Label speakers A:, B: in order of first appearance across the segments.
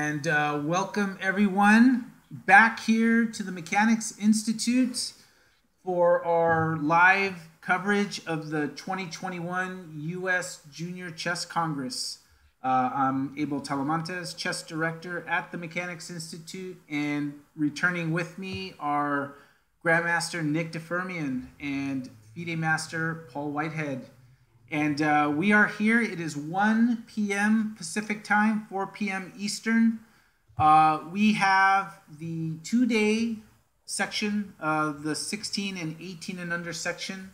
A: and welcome everyone back here to the Mechanics Institute for our live coverage of the 2021 U.S. Junior Chess Congress. I'm Abel Talamantes, chess director at the Mechanics Institute, and returning with me are Grandmaster Nick DeFermian and FIDE Master Paul Whitehead. And we are here. It is 1 p.m. Pacific time, 4 p.m. Eastern. We have the two-day section, the 16 and 18 and under section.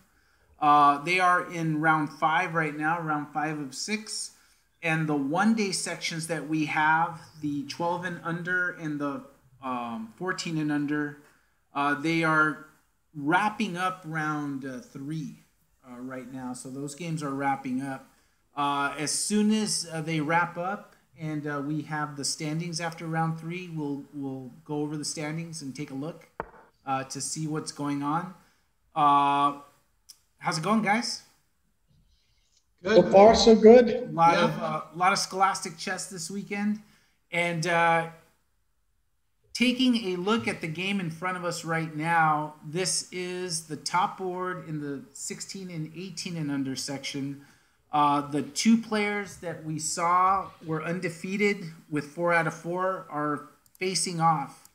A: They are in round 5 right now, round 5 of 6. And the one-day sections that we have, the 12 and under and the 14 and under, they are wrapping up round 3. Right now, so those games are wrapping up. As soon as they wrap up and we have the standings after round 3, we'll go over the standings and take a look to see what's going on. How's it going, guys?
B: Good. So far, so good.
A: A lot of Scholastic chess this weekend, and taking a look at the game in front of us right now, this is the top board in the 16 and 18 and under section. The two players that we saw were undefeated with 4 out of 4 are facing off,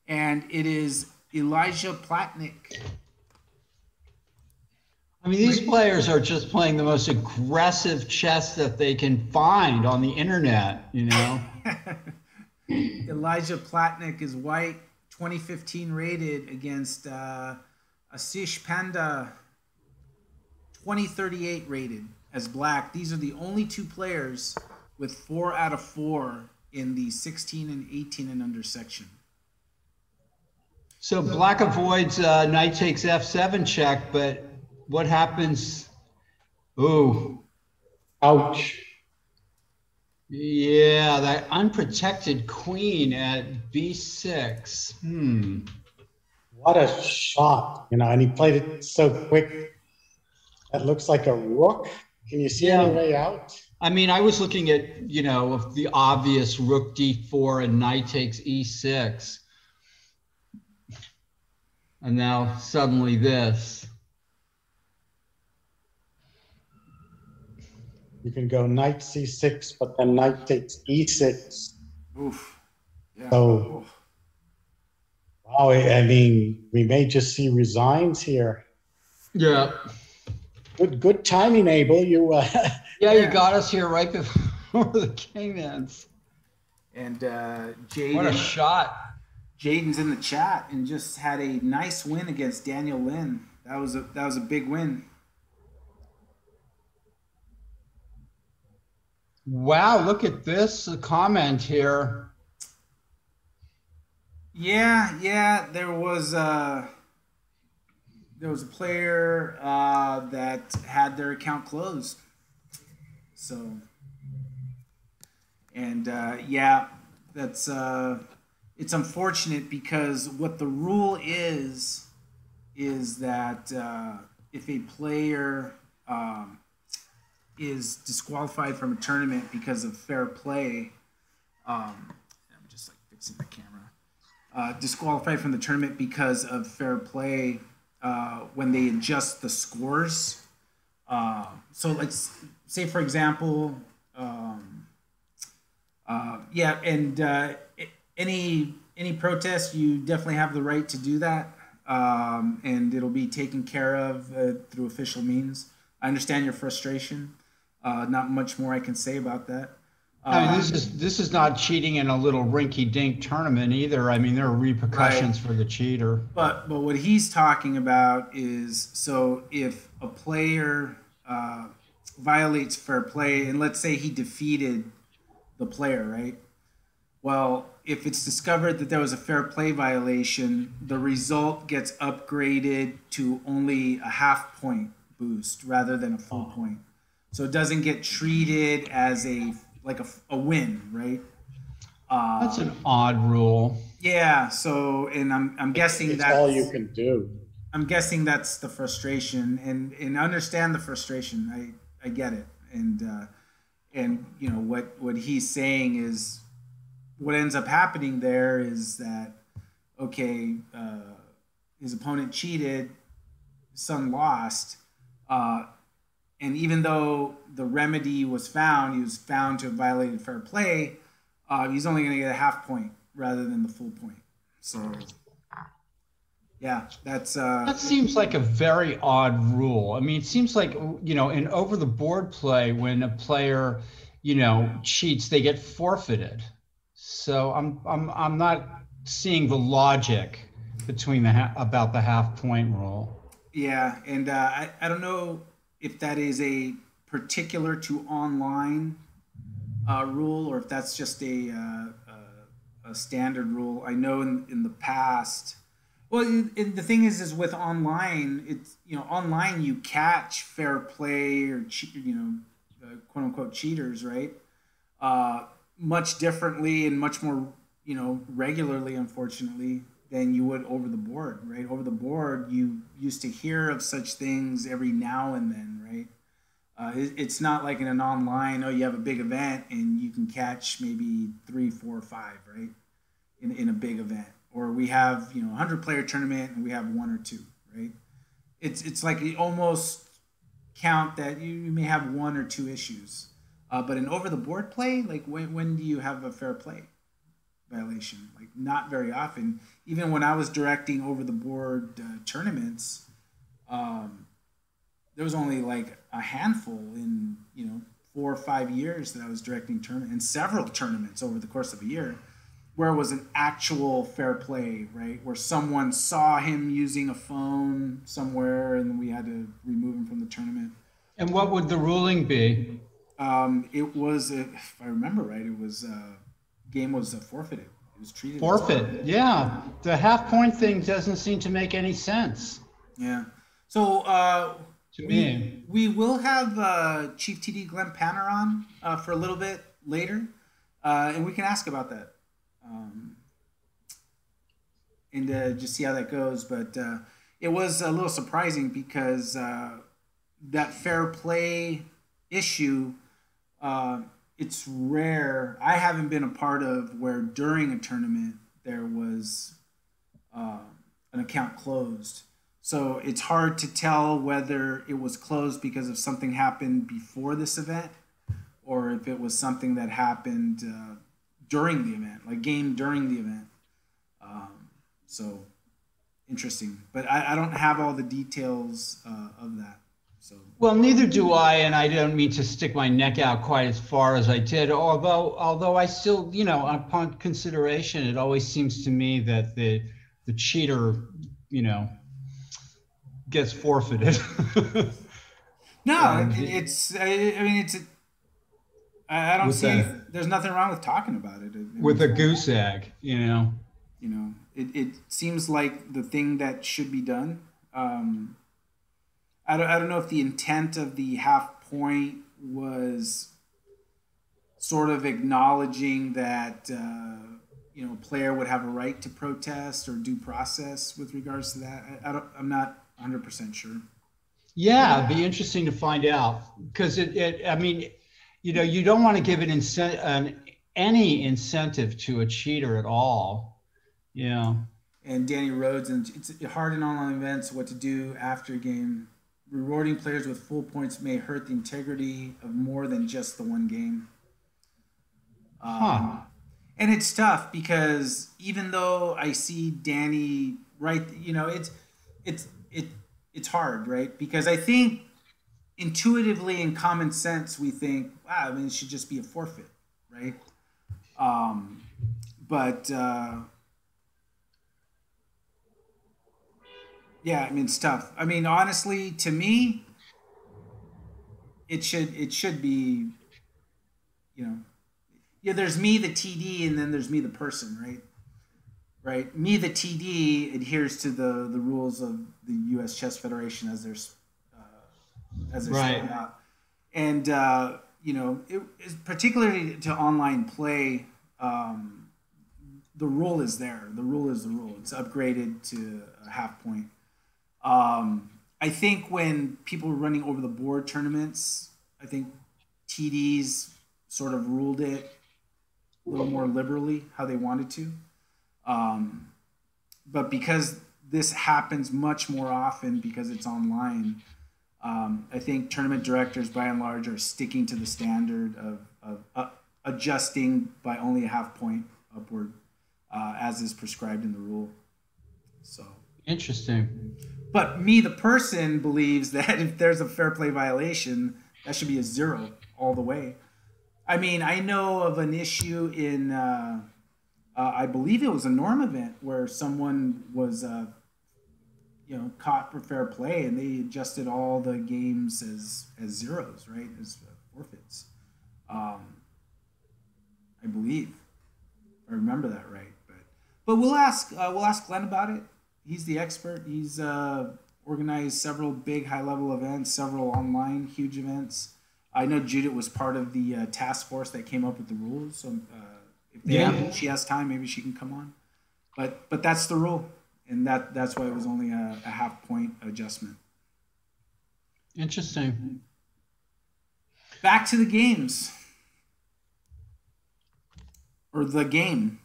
A: and it is Elijah Platnick.
C: I mean, these players are just playing the most aggressive chess that they can find on the internet, you know?
A: Elijah Platnick is white, 2015 rated against Ashish Panda, 2038 rated as black. These are the only two players with 4 out of 4 in the 16 and 18 and under section.
C: So black avoids knight takes f7 check, but what happens? Ooh.
B: Ouch.
C: Yeah, that unprotected queen at b6.
B: What a shot, you know, and he played it so quick. That looks like a rook. Can you see any way out?
C: I mean, I was looking at, you know, the obvious rook d4 and knight takes e6. And now suddenly this.
B: You can go knight c6, but then knight takes e6.
A: Oof. Yeah.
B: So, wow, I mean, we may just see resigns here.
C: Yeah.
B: Good timing, Abel. You.
C: You got us here right before the game ends.
A: And Jaden.
C: What a shot.
A: Jaden's in the chat and just had a nice win against Daniel Lin. That was a big win.
C: Wow, look at this comment here.
A: Yeah, there was a player that had their account closed. So, and that's it's unfortunate because what the rule is that if a player is disqualified from a tournament because of fair play. I'm just like fixing the camera. Disqualified from the tournament because of fair play when they adjust the scores. So let's say, for example, any protest, you definitely have the right to do that, and it'll be taken care of through official means. I understand your frustration. Not much more I can say about that.
C: I mean, this is not cheating in a little rinky-dink tournament either. I mean, there are repercussions for the cheater.
A: But what he's talking about is, so if a player violates fair play, and let's say he defeated the player, right? Well, if it's discovered that there was a fair play violation, the result gets upgraded to only a half point boost rather than a full point. So it doesn't get treated as a win, right?
C: That's an odd rule.
A: Yeah. So, and I'm guessing
B: that's all you can do.
A: I'm guessing that's the frustration, and I understand the frustration. I get it, and you know what he's saying is what ends up happening there is that, okay, his opponent cheated, Son lost, and even though the remedy was found, he was found to have violated fair play, he's only going to get a half point rather than the full point. So, yeah, that's
C: that seems like a very odd rule. I mean, it seems like, you know, in over the board play, when a player, you know, cheats, they get forfeited. So I'm not seeing the logic between about the half point rule.
A: yeah, and I don't know if that is a particular to online rule or if that's just a standard rule. I know in the past. Well, the thing is with online, it's, you know, online you catch fair play or quote unquote cheaters, right? Much differently and much more, you know, regularly, unfortunately, than you would over the board, right? Over the board, you used to hear of such things every now and then, right? It's not like in an online, oh, you have a big event and you can catch maybe 3, 4, 5, right? In a big event. Or we have, you know, 100-player tournament and we have 1 or 2, right? It's like you almost count that you may have 1 or 2 issues. But in over-the-board play, like when do you have a fair play violation? Like not very often. Even when I was directing over-the-board tournaments, there was only like a handful in, you know, 4 or 5 years that I was directing tournament and several tournaments over the course of a year, where it was an actual fair play, right? Where someone saw him using a phone somewhere and we had to remove him from the tournament.
C: And what would the ruling be?
A: It was, if I remember right, it was, game was forfeited. It was treated
C: forfeit. Yeah. The half point thing doesn't seem to make any sense.
A: Yeah. So
C: to me,
A: we will have Chief TD Glenn Panner on for a little bit later, and we can ask about that. And just see how that goes. But it was a little surprising because that fair play issue, it's rare. I haven't been a part of where during a tournament there was an account closed. So it's hard to tell whether it was closed because of something happened before this event or if it was something that happened during the event, like game during the event. So interesting, but I don't have all the details of that. So
C: well, neither do I, and I don't mean to stick my neck out quite as far as I did. Although I still, you know, upon consideration, it always seems to me that the cheater, you know, gets forfeited.
A: No, it's. I mean, it's. I don't see. There's nothing wrong with talking about it.
C: With a goose egg, you know.
A: You know, it seems like the thing that should be done. I don't know if the intent of the half point was sort of acknowledging that you know, a player would have a right to protest or due process with regards to that. I'm not 100% sure.
C: Yeah, it'd be interesting to find out because I mean, you know, you don't want to give any incentive to a cheater at all. Yeah.
A: And Danny Rhodes, and it's hard in online events what to do after a game. Rewarding players with full points may hurt the integrity of more than just the one game. And it's tough because even though I see Danny right, you know, it's hard, right? Because I think intuitively in common sense we think, wow, I mean, it should just be a forfeit, right? But yeah, I mean, it's tough. I mean, honestly, to me, it should be, you know, yeah, there's me, the TD, and then there's me, the person, right? Right. Me, the TD, adheres to the rules of the U.S. Chess Federation as they're
C: right.
A: spelled out, and you know, particularly to online play, the rule is there. The rule is the rule. It's upgraded to a half point. I think when people were running over the board tournaments, I think TDs sort of ruled it a little more liberally how they wanted to. But because this happens much more often because it's online, I think tournament directors, by and large, are sticking to the standard of adjusting by only a half point upward, as is prescribed in the rule. So
C: Interesting.
A: but me, the person, believes that if there's a fair play violation, that should be a 0 all the way. I mean, I know of an issue in, I believe it was a Norm event where someone was, caught for fair play, and they adjusted all the games as zeros, right, as forfeits. I believe, if I remember that right. But we'll ask Glenn about it. He's the expert. He's organized several big high-level events, several online huge events. I know Judith was part of the task force that came up with the rules. So if she has time, maybe she can come on. But that's the rule, and that's why it was only a half-point adjustment.
C: Interesting.
A: Back to the games. Or the game.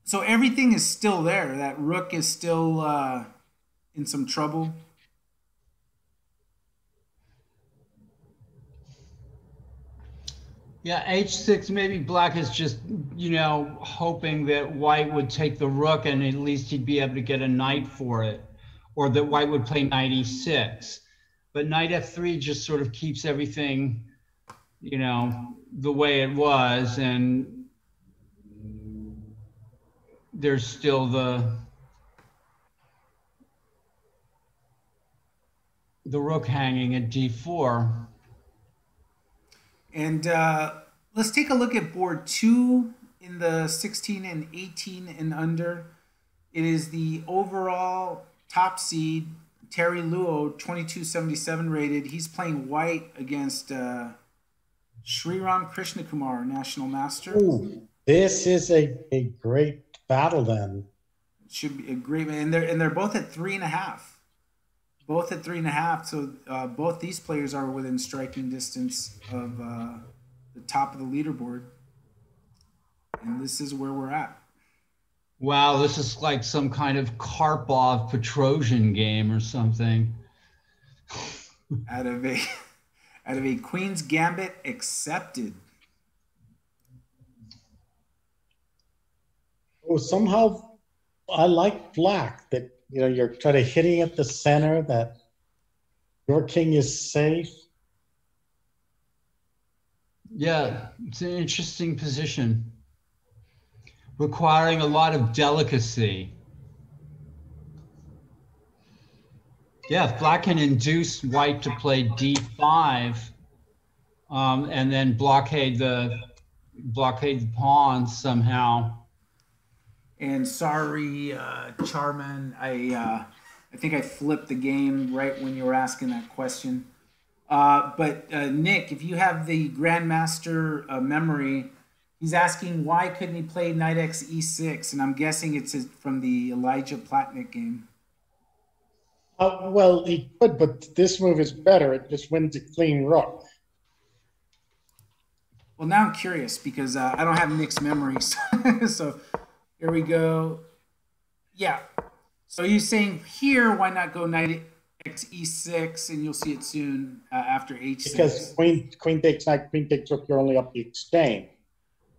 A: So everything is still there. That rook is still in some trouble.
C: Yeah, h6, maybe black is just, hoping that white would take the rook and at least he'd be able to get a knight for it, or that white would play knight e6. But knight f3 just sort of keeps everything, the way it was, and there's still the rook hanging at d4.
A: And let's take a look at board 2 in the 16 and 18 and under. It is the overall top seed, Terry Luo, 2277 rated. He's playing white against Sriram Krishnakumar, national master.
B: Ooh, this is a great battle then.
A: It should be a great, and they're both at 3.5. Both at 3.5, so both these players are within striking distance of the top of the leaderboard. And this is where we're at.
C: Wow, this is like some kind of Karpov Petrosian game or something.
A: out of a Queen's Gambit accepted.
B: Oh, somehow I like black that you're kind of hitting at the center, that your king is safe.
C: Yeah, it's an interesting position, requiring a lot of delicacy. Yeah, if black can induce white to play d5, and then blockade the pawns somehow.
A: And sorry, Charman, I think I flipped the game right when you were asking that question. But Nick, if you have the Grandmaster memory, he's asking why couldn't he play knight x e6, and I'm guessing it's from the Elijah Platnick game.
B: Well, he could, but this move is better. It just wins a clean rook.
A: Well, now I'm curious because I don't have Nick's memory, so here we go. Yeah. So you're saying here, why not go knight x e6, and you'll see it soon after h6.
B: Because queen takes knight, queen takes rook, you're only up the exchange.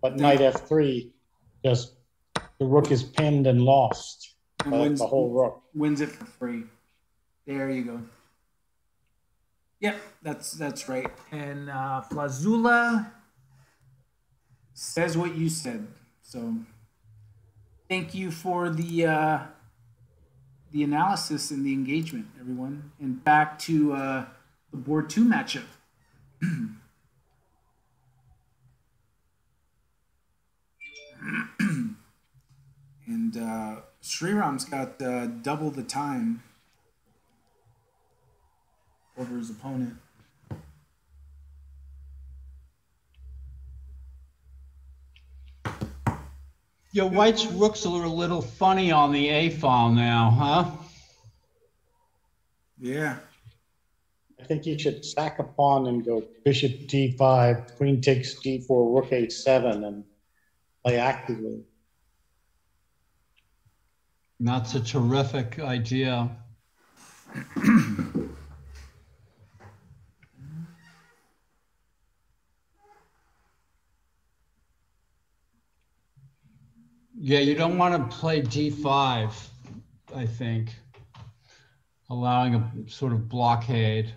B: But knight f3, just the rook is pinned and lost.
A: And
B: the whole rook.
A: Wins it for free. There you go. Yep, that's right. And Flazula says what you said. So thank you for the analysis and the engagement, everyone. And back to the board 2 matchup. And Sriram's got double the time over his opponent.
C: Yeah, white's rooks are a little funny on the A file now, huh?
A: Yeah.
B: think you should sack a pawn and go bishop d5, queen takes d4, rook a7, and play actively.
C: That's a terrific idea. Yeah, you don't want to play d5, I think, allowing a sort of blockade.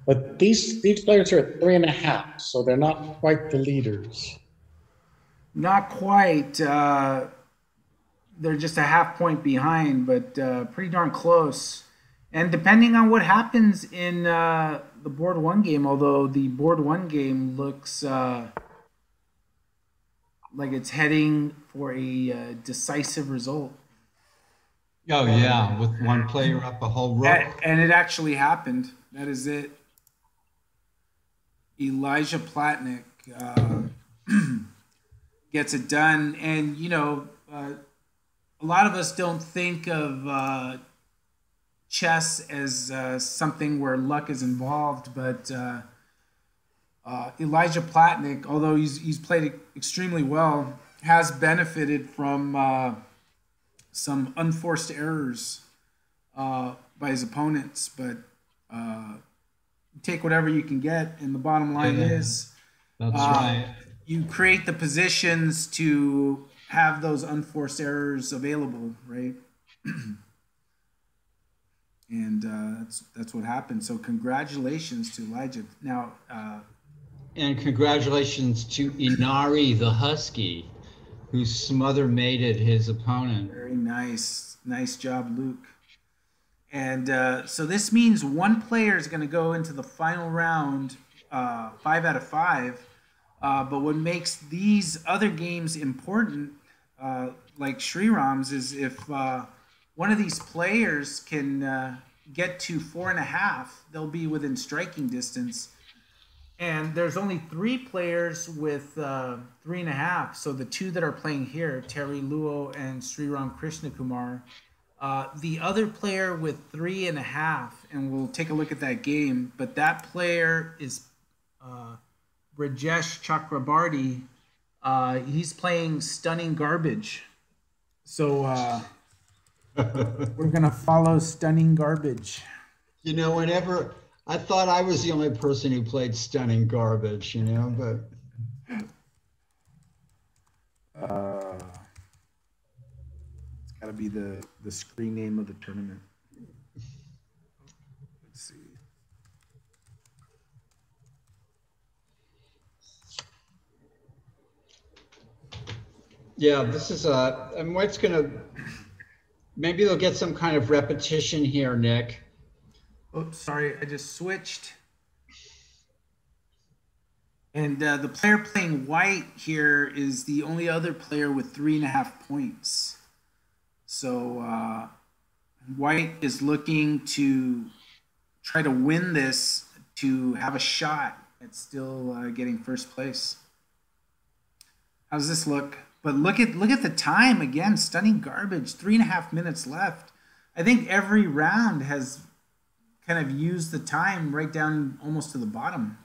B: But these players are at 3.5, so they're not quite the leaders.
A: Not quite. They're just a half point behind, but pretty darn close. And depending on what happens in the board one game, although the board one game looks like it's heading for a decisive result.
C: Oh, yeah, with one player up a whole rook.
A: And it actually happened. That is it. Elijah Platnick gets it done. And, you know, a lot of us don't think of chess as something where luck is involved, but Elijah Platnick, although he's played extremely well, has benefited from some unforced errors by his opponents. But take whatever you can get, and the bottom line is
C: that's right.
A: You create the positions to have those unforced errors available, right? And that's what happened. So congratulations to Elijah. Now,
C: and congratulations to Inari the Husky, who smother-mated his opponent.
A: Very nice. Nice job, Luke. And so this means one player is going to go into the final round, 5 out of 5. But what makes these other games important, like Sriram's, is if one of these players can get to 4.5, they'll be within striking distance. And there's only 3 players with 3.5. So the 2 that are playing here, Terry Luo and Sriram Krishnakumar. The other player with 3.5, and we'll take a look at that game, but that player is Brajesh Chakrabarty. He's playing Stunning Garbage. So we're going to follow Stunning Garbage.
C: You know, whenever I thought I was the only person who played Stunning Garbage, you know, but
A: it's got to be the screen name of the tournament. Let's see.
C: Yeah, this is and White's gonna, maybe they'll get some kind of repetition here, Nick.
A: Oops, sorry, I just switched. And the player playing white here is the only other player with 3.5 points. So white is looking to try to win this to have a shot at still getting first place. How's this look? But look at the time again. Stunning Garbage. 3.5 minutes left. I think every round has kind of used the time right down almost to the bottom.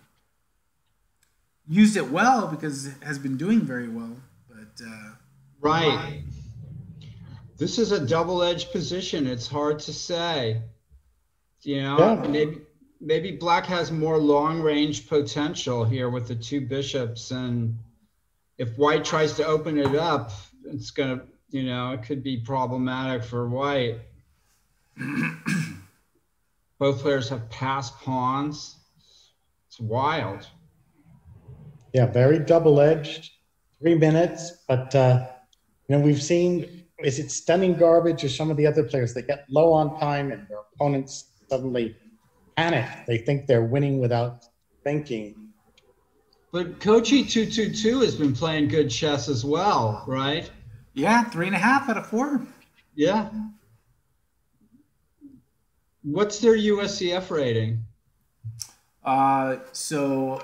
A: Used it well because it has been doing very well. But
C: right. This is a double-edged position. It's hard to say. You know, maybe Black has more long-range potential here with the 2 bishops, and if White tries to open it up, it's going to, you know, it could be problematic for White. Both players have passed pawns. It's wild.
B: Yeah, very double-edged. 3 minutes, but you know, we've seen, is it Stunning Garbage or some of the other players, they get low on time and their opponents suddenly panic. They think they're winning without thinking.
C: But Kochi 222 has been playing good chess as well, right?
A: yeah, 3.5 out of 4.
C: Yeah. What's their USCF rating?
A: So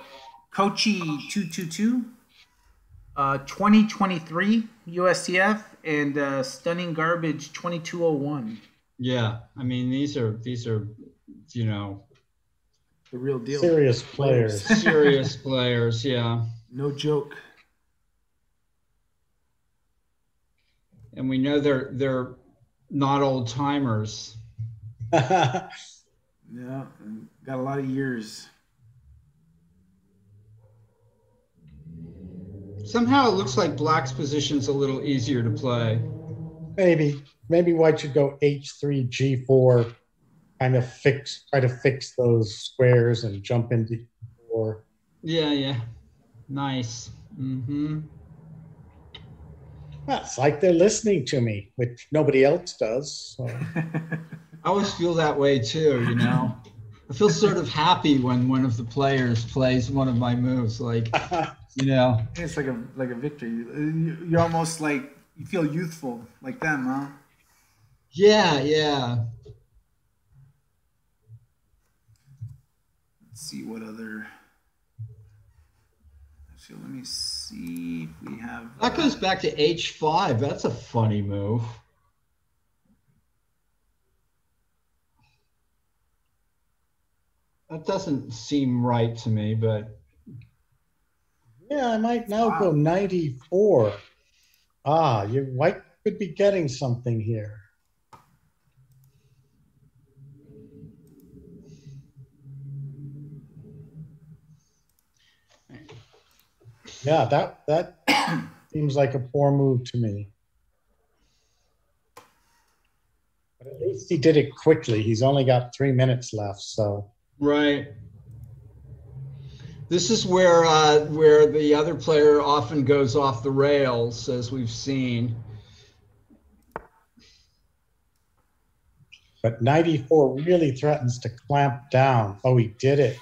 A: Kochi 222. 2023 USCF and Stunning Garbage 2201.
C: Yeah, I mean these are you know
A: The real deal.
B: Serious players.
C: serious players. Yeah,
A: No joke.
C: and we know they're not old timers.
A: Yeah, got a lot of years.
C: Somehow it looks like Black's position's a little easier to play.
B: Maybe White should go H3, G4, kind of try to fix those squares and jump into E4.
C: Yeah. Nice.
B: It's like they're listening to me, which nobody else does. So.
C: I always feel that way too, you know. I feel sort of happy when one of the players plays one of my moves, like, you know.
A: It's like a victory. You're almost like, you feel youthful like them, huh?
C: Yeah.
A: Let's see what other. Actually, let me see if we have.
C: That goes back to H5. That's a funny move. That doesn't seem right to me, but.
B: Yeah, I might now go 94. Your White could be getting something here. Yeah, that seems like a poor move to me. But at least he did it quickly. He's only got 3 minutes left, so.
C: Right. This is where the other player often goes off the rails, as we've seen.
B: But 94 really threatens to clamp down. Oh, he did it.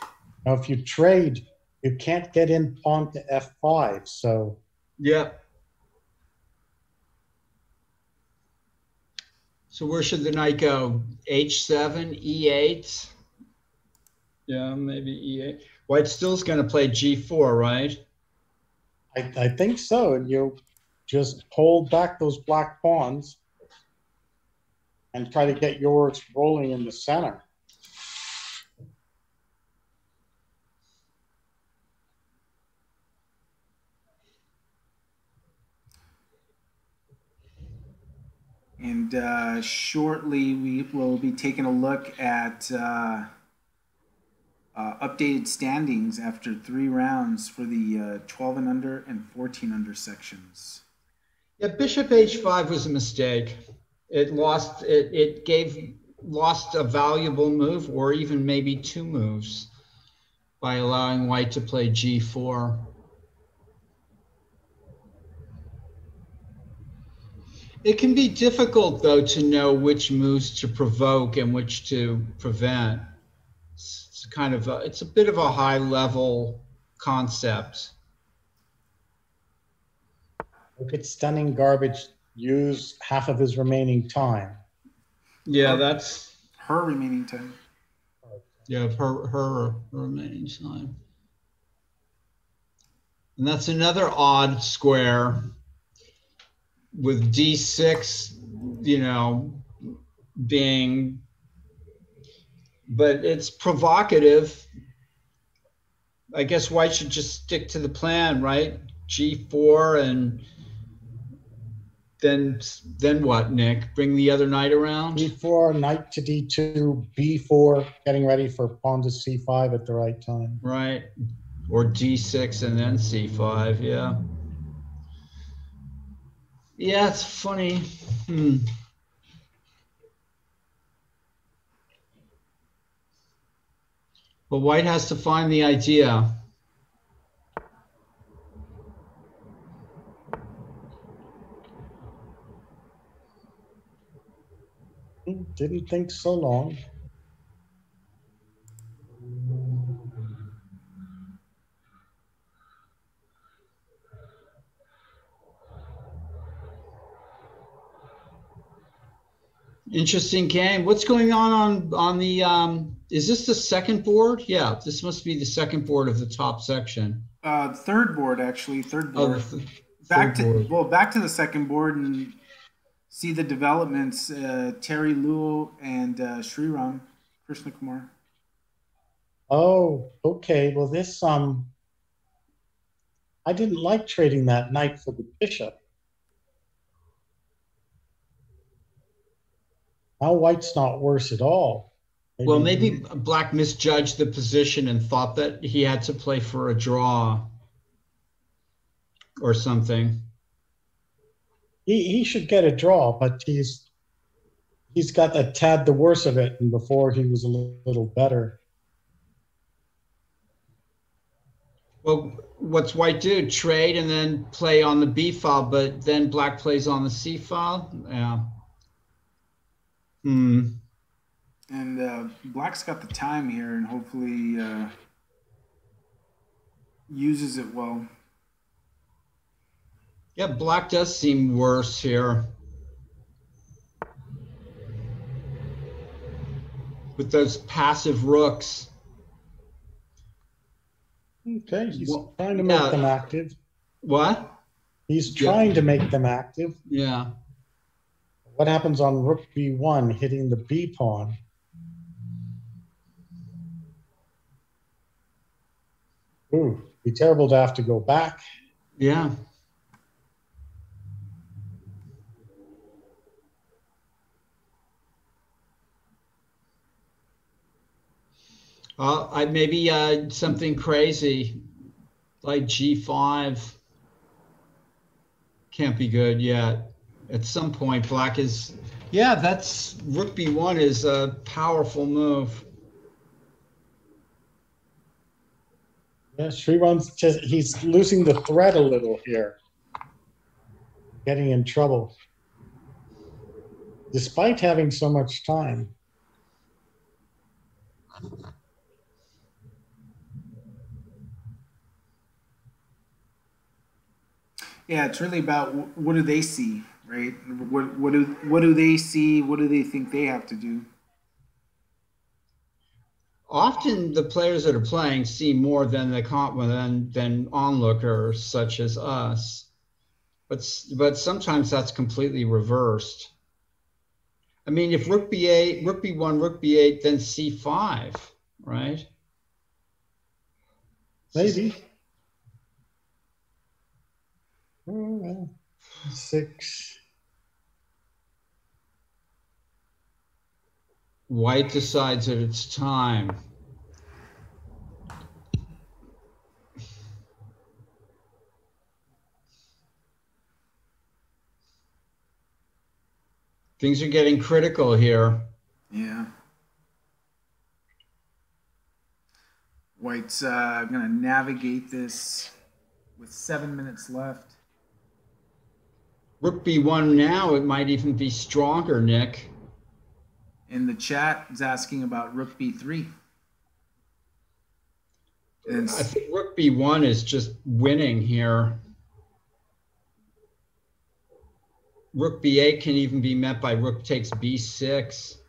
B: Now, if you trade, you can't get in pawn to F5, so.
C: Yep. So where should the knight go? H7, E8? Yeah, maybe E8. White still's going to play G4, right?
B: I think so. And you just hold back those black pawns and try to get yours rolling in the center.
A: And shortly we will be taking a look at updated standings after 3 rounds for the 12 and under and 14 under sections.
C: Yeah, Bishop H5 was a mistake. It lost a valuable move, or even maybe 2 moves, by allowing White to play G4. It can be difficult, though, to know which moves to provoke and which to prevent. It's kind of it's a bit of a high-level concept.
B: Look at Stunning Garbage use half of his remaining time.
C: Yeah, that's
A: her remaining time.
C: Yeah, her remaining time. And that's another odd square with D6, being, but it's provocative. I guess White should just stick to the plan, right? G4, and then what, Nick? Bring the other knight around?
B: D4, knight to D2, B4, getting ready for pawn to C5 at the right time.
C: Right. Or D6 and then C5, yeah. Yeah, it's funny. But White has to find the idea.
B: Didn't think so long.
C: Interesting game. What's going on the, is this the second board? Yeah, this must be the second board of the top section.
A: Third board actually. Third
C: Oh,
A: board.
C: third board.
A: Back to the second board and see the developments. Terry Luo and Sriram Krishnakumar.
B: Oh, okay. Well, this I didn't like trading that knight for the bishop. Now white's not worse at all.
C: Well, maybe black misjudged the position and thought that he had to play for a draw or something.
B: He should get a draw, but he's got a tad the worse of it, and before he was a little better.
C: Well, what's white do? Trade and then play on the B file, but then black plays on the C file? Yeah.
A: And black's got the time here and hopefully uses it well.
C: Yeah, black does seem worse here. With those passive rooks.
B: Okay, he's trying to make them active.
C: What?
B: He's trying to make them active.
C: Yeah.
B: What happens on rook b1 hitting the b pawn? Ooh, be terrible to have to go back.
C: Yeah. Maybe something crazy like g5 can't be good yet. At some point, black is, yeah, that's rook b1 is a powerful move.
B: Yeah, Sriram's just, he's losing the thread a little here. Getting in trouble. Despite having so much time.
A: Yeah, it's really about what do they see, right? What do they see? What do they think they have to do?
C: Often the players that are playing see more than than onlookers such as us, but sometimes that's completely reversed. I mean, if rook b8, rook b1, rook b8, then c5, right?
B: Maybe. 6.
C: White decides that it's time. Things are getting critical here.
A: Yeah. White's going to navigate this with 7 minutes left.
C: Rook b1 now, it might even be stronger, Nick.
A: In the chat is asking about rook b3. And
C: I think rook b1 is just winning here. Rook b8 can even be met by rook takes b6.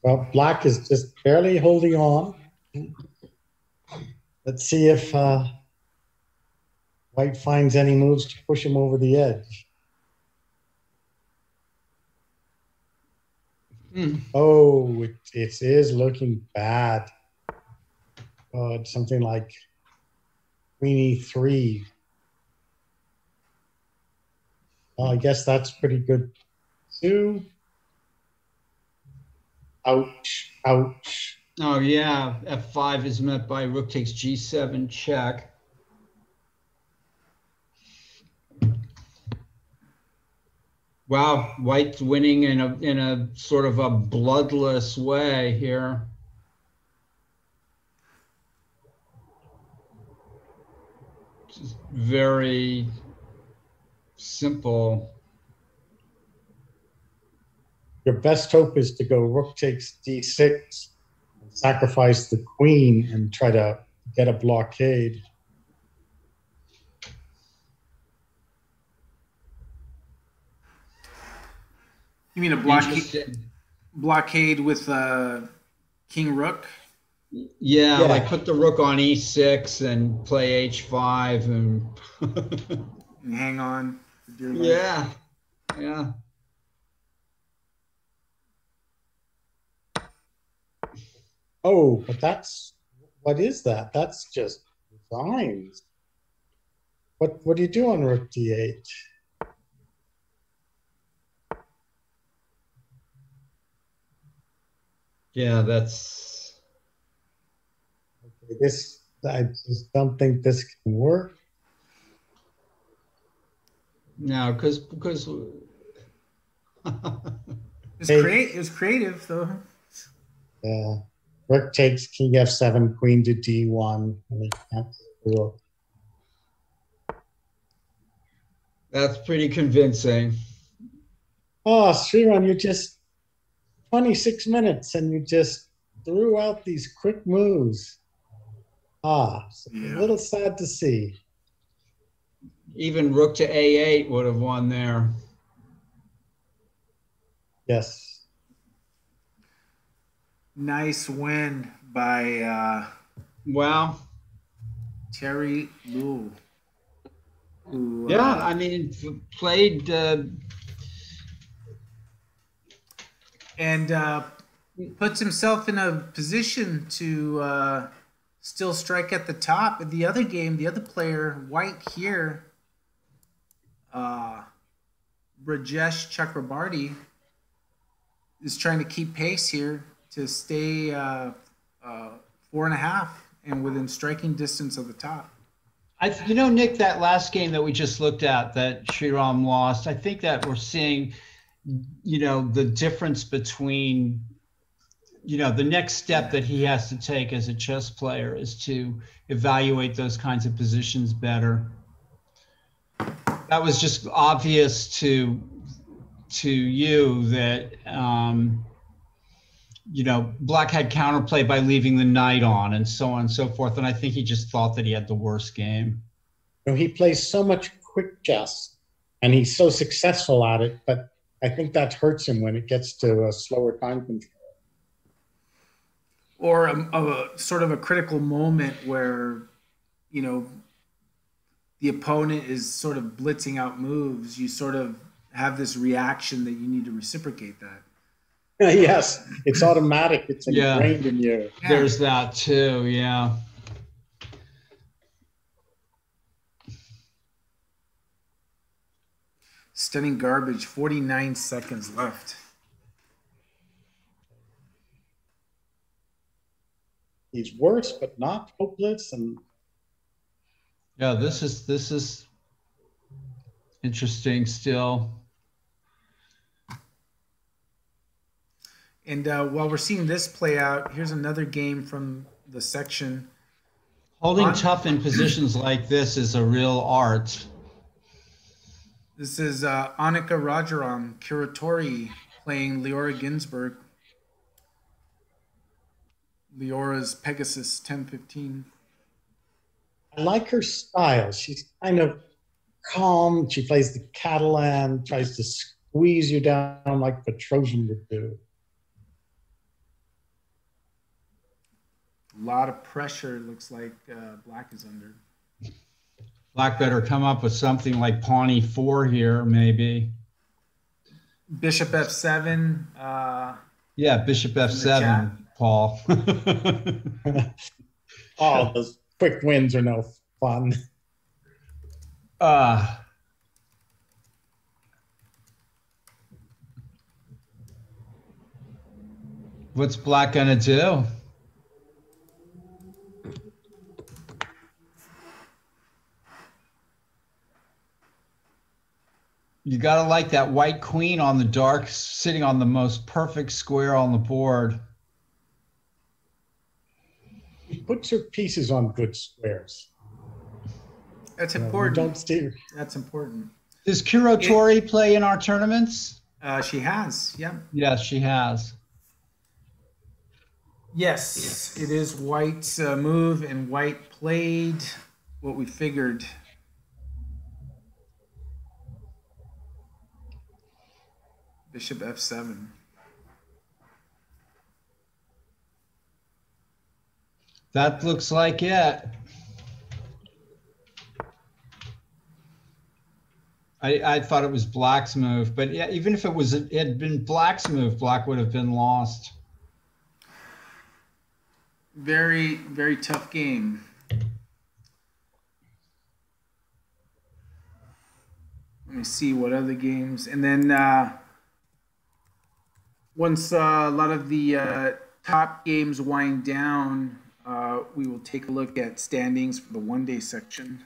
B: Well, black is just barely holding on. Let's see if white finds any moves to push him over the edge. Oh, it is looking bad. It's something like queen e3. I guess that's pretty good too. Ouch, ouch.
C: Oh yeah, f5 is met by rook takes g7 check. Wow, white's winning in a sort of a bloodless way here. Just very simple.
B: Your best hope is to go rook takes d6, sacrifice the queen, and try to get a blockade.
A: You mean a blockade with King Rook.
C: Yeah,
B: Yeah.
C: like put the rook on e6 and play h5 and
A: And hang on for dear life.
C: yeah, yeah.
B: Oh, but what is that? That's just designs. What do you do on Rook D8?
C: Yeah, that's
B: This I just don't think this can work.
C: no, because
A: It was creative though.
B: Yeah. Rook takes King F7, Queen to D1, and he can't take the rook.
C: that's pretty convincing.
B: Oh, Sriram, you just 26 minutes and you just threw out these quick moves. It's a little sad to see.
C: Even rook to a8 would have won there.
B: Yes.
A: Nice win by
C: Wow.
A: Terry Liu. Who,
C: Yeah, I mean, played.
A: And puts himself in a position to still strike at the top. In the other game, the other player, white here, Rajesh Chakrabarty, is trying to keep pace here to stay 4.5 and within striking distance of the top.
C: Nick, that last game that we just looked at that Sriram lost, I think that we're seeing, the difference between, the next step that he has to take as a chess player is to evaluate those kinds of positions better. That was just obvious to you that, Black had counterplay by leaving the knight on and so on and so forth. And I think he just thought that he had the worst game.
B: He plays so much quick chess and he's so successful at it, but I think that hurts him when it gets to a slower time control.
A: Or a sort of a critical moment where, the opponent is sort of blitzing out moves. You sort of have this reaction that you need to reciprocate that.
B: Yes, it's automatic. It's ingrained in you.
C: Yeah. There's that too, yeah.
A: Stunning garbage, 49 seconds left.
B: He's worse, but not hopeless. And
C: yeah, this is interesting still.
A: And while we're seeing this play out, here's another game from the section.
C: Holding tough in positions like this is a real art.
A: This is Annika Rajaram Curatori playing Leora Ginsburg. Leora's Pegasus 1015.
B: I like her style. She's kind of calm. She plays the Catalan, tries to squeeze you down like Petrosian would do.
A: A lot of pressure, looks like Black is under.
C: Black better come up with something like Pawn E4 here, maybe.
A: Bishop F7.
C: Yeah, Bishop F7, Paul.
B: Oh, those quick wins are no fun.
C: What's Black gonna do? You gotta like that white queen on the dark, sitting on the most perfect square on the board.
B: He puts her pieces on good squares.
A: That's important.
B: Don't steer.
A: That's important.
C: Does Curatori play in our tournaments?
A: She has, yeah.
C: Yes, she has.
A: Yes, it is White's move, and White played what we figured. Bishop F7.
C: That looks like it. I thought it was Black's move, but yeah, even if it had been Black's move, Black would have been lost.
A: Very, very tough game. Let me see what other games. And then once a lot of the top games wind down, we will take a look at standings for the one-day section.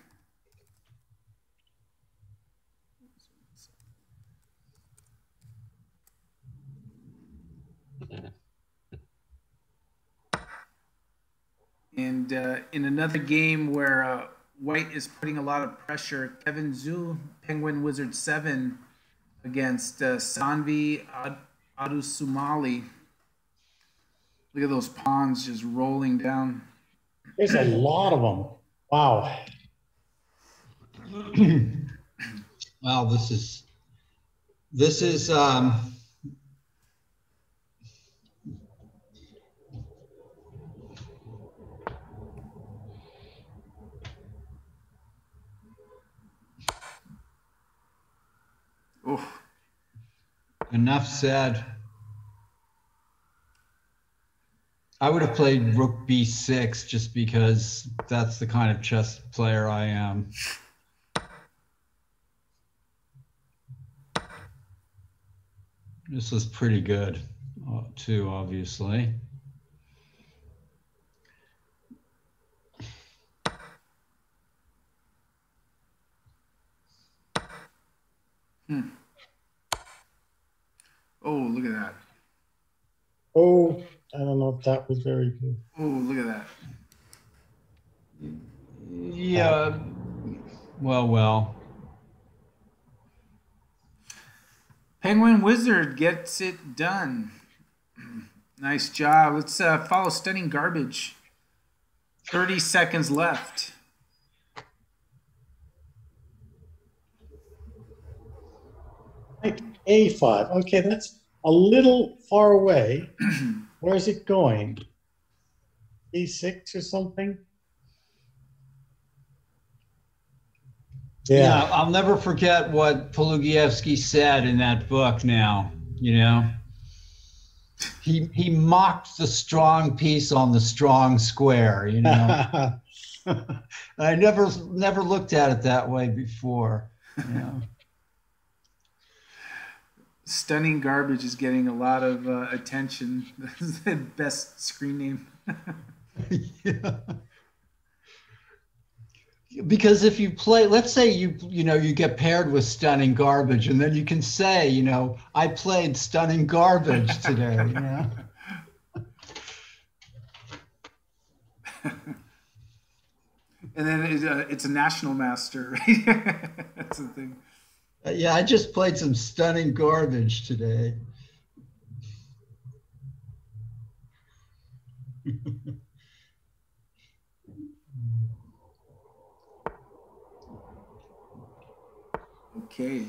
A: And in another game where White is putting a lot of pressure, Kevin Zhu, Penguin Wizard 7 against Sanvi Adusumali. Look at those pawns just rolling down.
B: There's a lot of them. Wow.
C: Wow, this is enough said. I would have played Rook B6 just because that's the kind of chess player I am. This was pretty good, too, obviously.
A: Oh, look at that.
B: Oh, I don't know if that was very good.
A: Oh, look at that.
C: Yeah. Well.
A: Penguin Wizard gets it done. Nice job. Let's follow Stunning Garbage. 30 seconds left.
B: Like A5. Okay, that's a little far away. Where is it going? E6 or something?
C: Yeah, I'll never forget what Polugievsky said in that book now, you know. He mocked the strong piece on the strong square, you know. I never looked at it that way before, you know.
A: Stunning Garbage is getting a lot of attention. The best screen name.
C: Yeah. Because if you play, let's say you get paired with Stunning Garbage, and then you can say, you know, I played Stunning Garbage today, you know.
A: And then it's a national master, right? That's the thing.
C: Yeah, I just played some Stunning Garbage today.
A: Okay.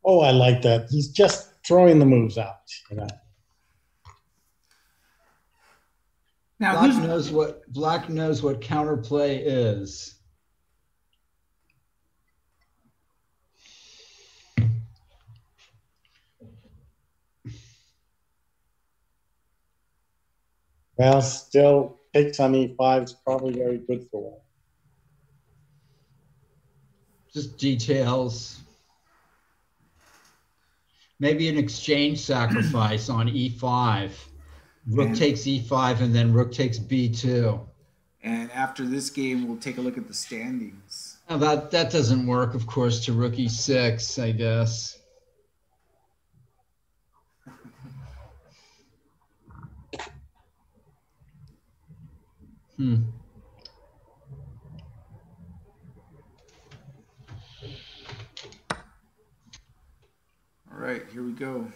B: Oh, I like that. He's just throwing the moves out, you know.
A: Now,
C: Black knows what counterplay is.
B: Well, still, picks on E5 is probably very good for one.
C: Just details. Maybe an exchange sacrifice on E5. Rook takes E5 and then Rook takes B2.
A: And after this game, we'll take a look at the standings.
C: Now that doesn't work, of course, to Rook E6, I guess.
A: All right, here we go.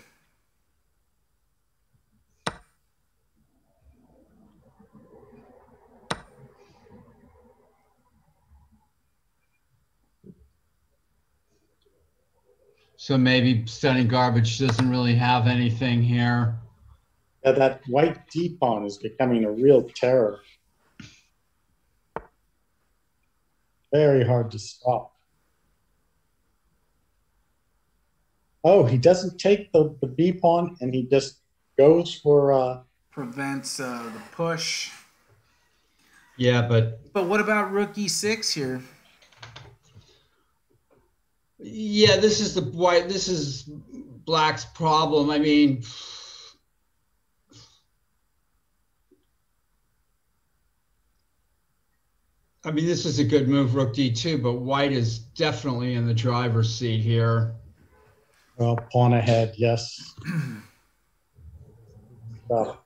C: So maybe Stunning Garbage doesn't really have anything here.
B: Yeah, that white D-pawn is becoming a real terror. Very hard to stop. Oh, he doesn't take the B-pawn, and he just goes for...
A: Prevents the push.
C: Yeah, but
A: what about rook e6 here?
C: Yeah, this is this is Black's problem. I mean, this is a good move, rook d2, but White is definitely in the driver's seat here.
B: Well, pawn ahead, yes. Oh.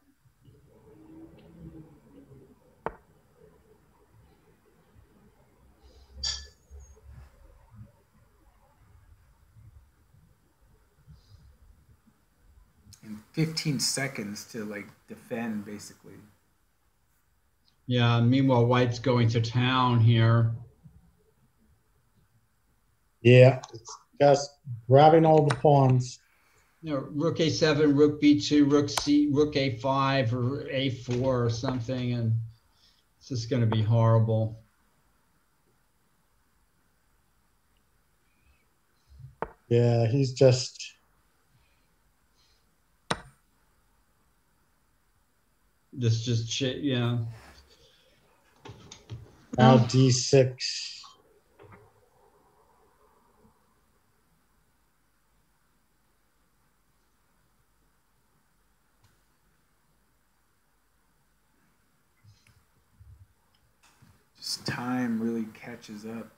A: In 15 seconds to like defend, basically.
C: Yeah, meanwhile, White's going to town here.
B: Yeah, it's just grabbing all the pawns.
C: You know, rook a7, rook b2, rook c, rook a5 or a4 or something, and it's just going to be horrible.
B: Yeah, he's just...
C: This just shit, yeah.
B: Now d6.
A: Just time really catches up.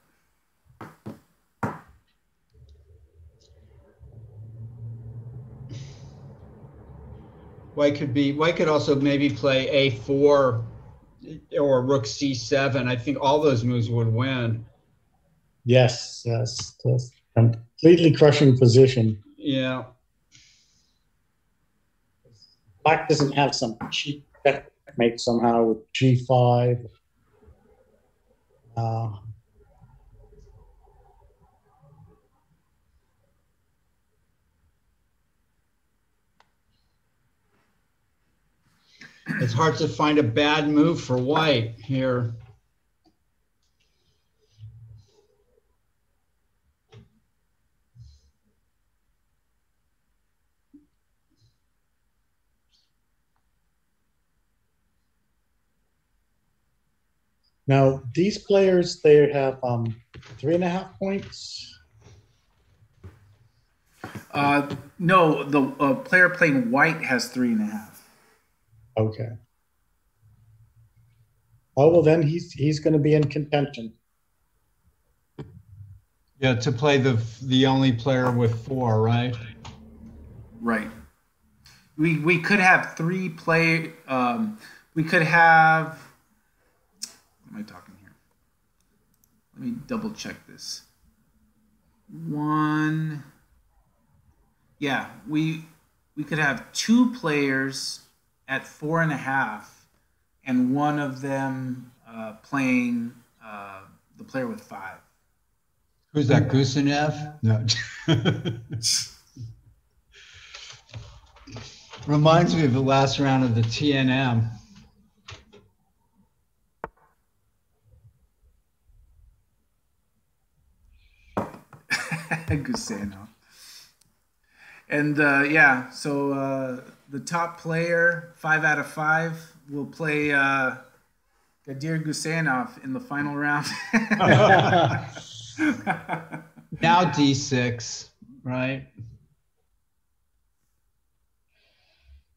C: White could also maybe play a4 or rook c7. I think all those moves would win.
B: Yes, yes. Completely crushing position.
C: Yeah.
B: Black doesn't have some cheap checkmate somehow with g5.
C: It's hard to find a bad move for White here.
B: Now, these players, they have 3.5 points.
A: No, the player playing White has 3.5.
B: Okay. Oh, well, then he's going to be in contention.
C: Yeah, to play the only player with 4, right?
A: Right. We could have 3 play. We could have. What am I talking here? Let me double check this. 1. Yeah, we could have 2 players at 4.5, and one of them playing the player with 5.
C: Who's that, Gusenev? No. Reminds me of the last round of the TNM.
A: Gusenev. And yeah, so the top player, 5 out of 5, will play Gadir Gusenev in the final round.
C: Now d6, right?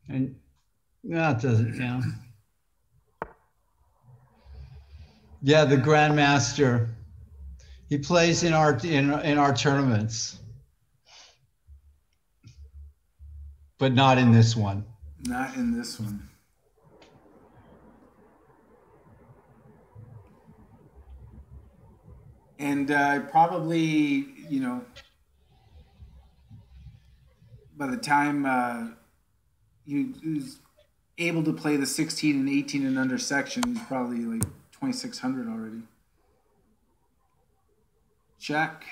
C: And no, it doesn't count. Yeah, the Grandmaster. He plays in our tournaments, but not in this one.
A: Not in this one. And probably, you know, by the time he was able to play the 16 and 18 and under section, he's probably like 2,600 already. Check.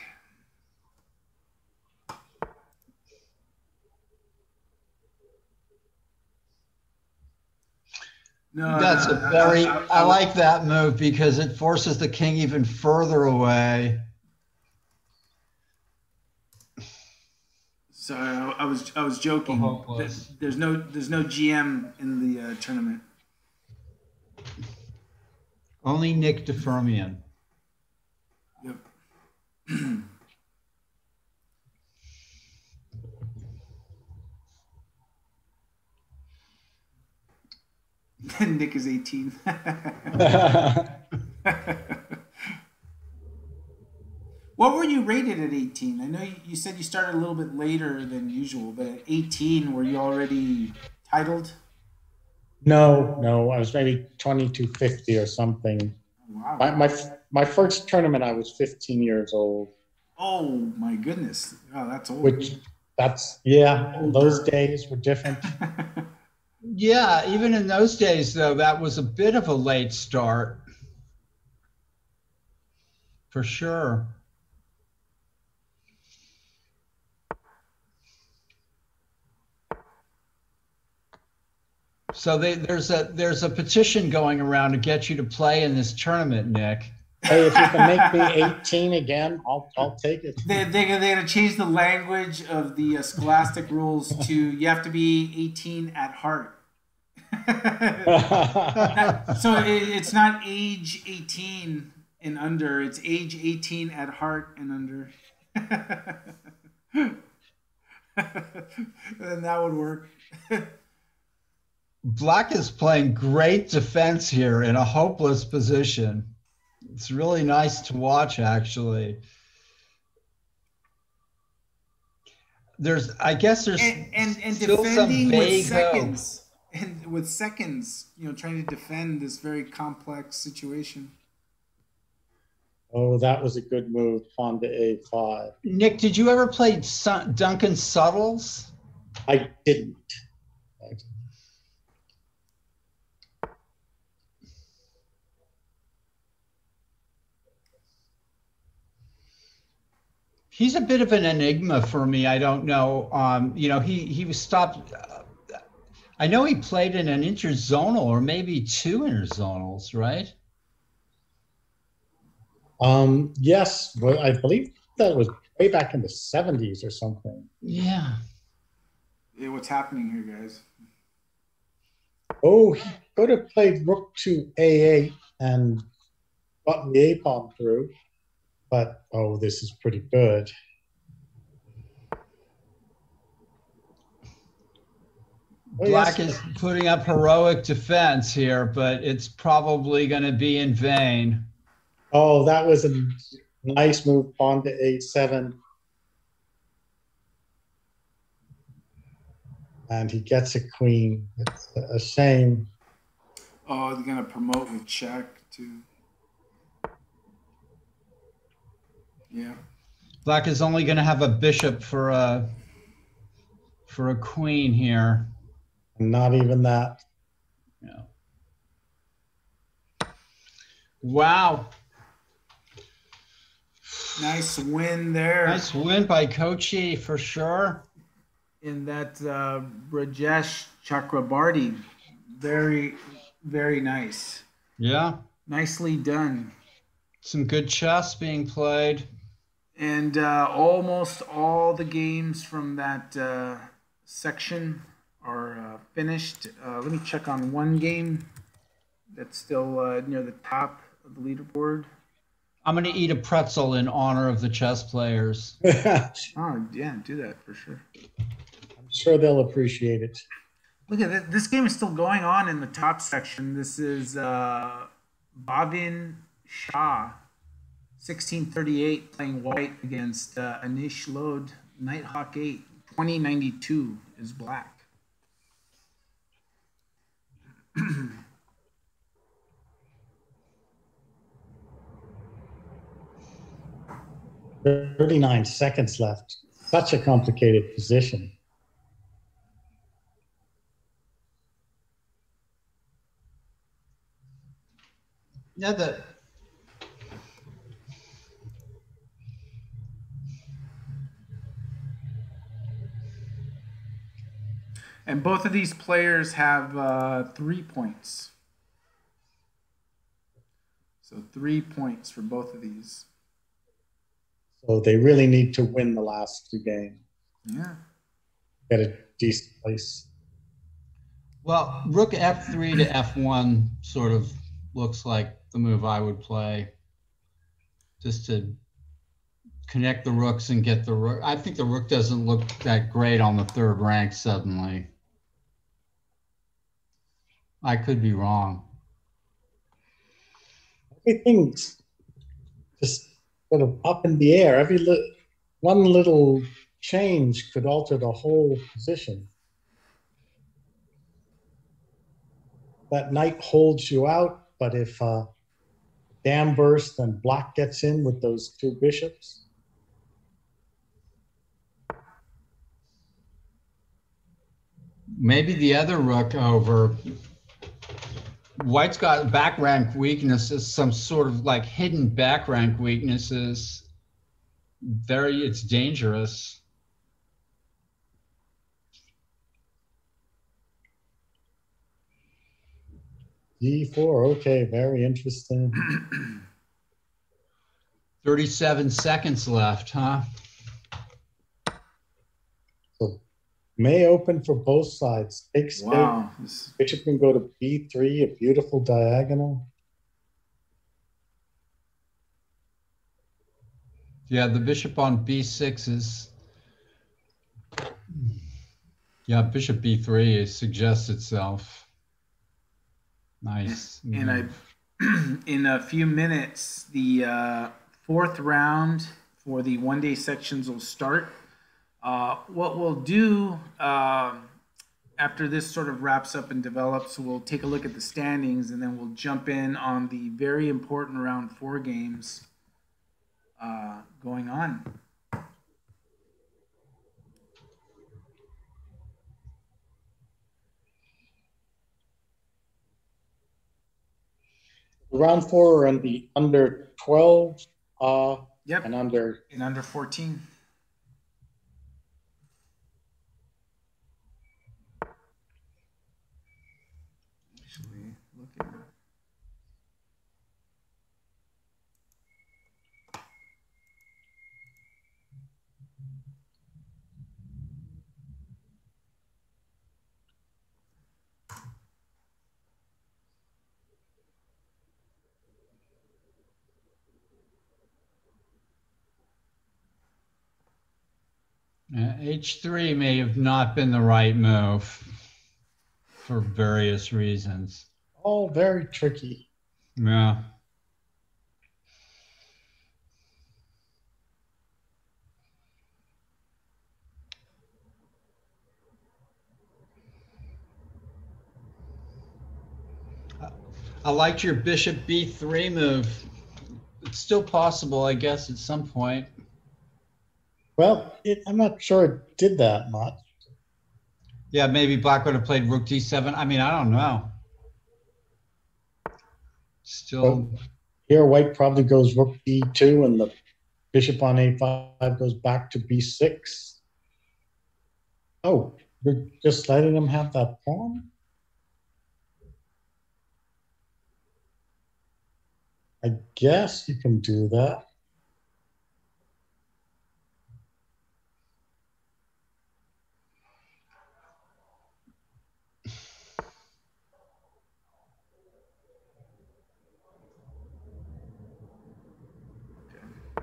A: No,
C: That's a
A: no,
C: very, I like that move because it forces the king even further away.
A: So I was joking.
C: Hopeless.
A: There's no GM in the tournament.
C: Only Nick DeFermian.
A: Yep. Nick is 18. What were you rated at 18? I know you said you started a little bit later than usual, but at 18, were you already titled?
B: No, I was maybe 2250 or something.
A: Wow.
B: My first tournament, I was 15 years old.
A: Oh my goodness. Oh, that's old.
B: Those days were different.
C: Yeah, even in those days, though, that was a bit of a late start. For sure. So there's a petition going around to get you to play in this tournament, Nick.
B: Hey, if you can make me 18 again, I'll take it.
A: They're going to change the language of the Scholastic rules to you have to be 18 at heart. So it's not age 18 and under, it's age 18 at heart and under. Then that would work.
C: Black is playing great defense here in a hopeless position. It's really nice to watch, actually. I guess there's
A: and
C: still
A: defending
C: some
A: with
C: vague
A: seconds. And with seconds, trying to defend this very complex situation.
B: Oh, that was a good move, pawn to a5.
C: Nick, did you ever play Duncan Suttles?
B: I didn't.
C: He's a bit of an enigma for me. I don't know. He was stopped. I know he played in an interzonal or maybe two interzonals, right?
B: Yes, well, I believe that was way back in the 70s or something.
C: Yeah.
A: Hey, what's happening here, guys?
B: Oh, he could have played rook to a8 and gotten the a pawn through, but this is pretty good.
C: Black is putting up heroic defense here, but it's probably going to be in vain.
B: Oh, that was a nice move, pawn to a7. And he gets a queen. It's a shame.
A: Oh, they're going to promote with check, too. Yeah.
C: Black is only going to have a bishop for a queen here.
B: Not even that.
C: Yeah. Wow.
A: Nice win there.
C: Nice win by Kochi for sure.
A: In that Rajesh Chakrabarty. Very, very nice.
C: Yeah.
A: Nicely done.
C: Some good chess being played.
A: And almost all the games from that section are finished. Let me check on one game that's still near the top of the leaderboard.
C: I'm going to eat a pretzel in honor of the chess players.
A: Oh, yeah, do that for sure.
B: I'm sure they'll appreciate it.
A: Look at that. This game is still going on in the top section. This is Bhavin Shah, 1638, playing white against Anish Lode, Nighthawk 8. 2092 is black.
B: 39 seconds left. Such a complicated position.
C: Yeah,
A: and both of these players have 3 points. So 3 points for both of these.
B: So they really need to win the last 2 games.
A: Yeah.
B: Get a decent place.
C: Well, rook f3 to f1 sort of looks like the move I would play, just to connect the rooks and get the rook. I think the rook doesn't look that great on the 3rd rank suddenly. I could be wrong.
B: Everything's just sort of up in the air. One little change could alter the whole position. That knight holds you out, but if dam bursts and black gets in with those 2 bishops.
C: Maybe the other rook over. White's got back rank weaknesses, some sort of like hidden back rank weaknesses. It's dangerous.
B: D4, okay, very interesting.
C: 37 seconds left, huh?
B: So may open for both sides. Take space.
A: Wow.
B: Bishop can go to B3, a beautiful diagonal.
C: Yeah, the bishop on B6 is. Yeah, bishop B3 suggests itself. Nice.
A: And in a few minutes, the 4th round for the one-day sections will start. What we'll do after this sort of wraps up and develops, we'll take a look at the standings, and then we'll jump in on the very important round 4 games going on.
B: Round 4 are in the under 12
A: Yep.
B: and under
A: 14. Actually, look at it.
C: H3 may have not been the right move for various reasons.
B: all very tricky.
C: Yeah. I liked your bishop b3 move. It's still possible, I guess, at some point.
B: Well, I'm not sure it did that much.
C: Yeah, maybe Black would have played rook d7. I mean, I don't know. Still.
B: So here, White probably goes rook d2, and the bishop on a5 goes back to b6. Oh, you're just letting him have that pawn? I guess you can do that.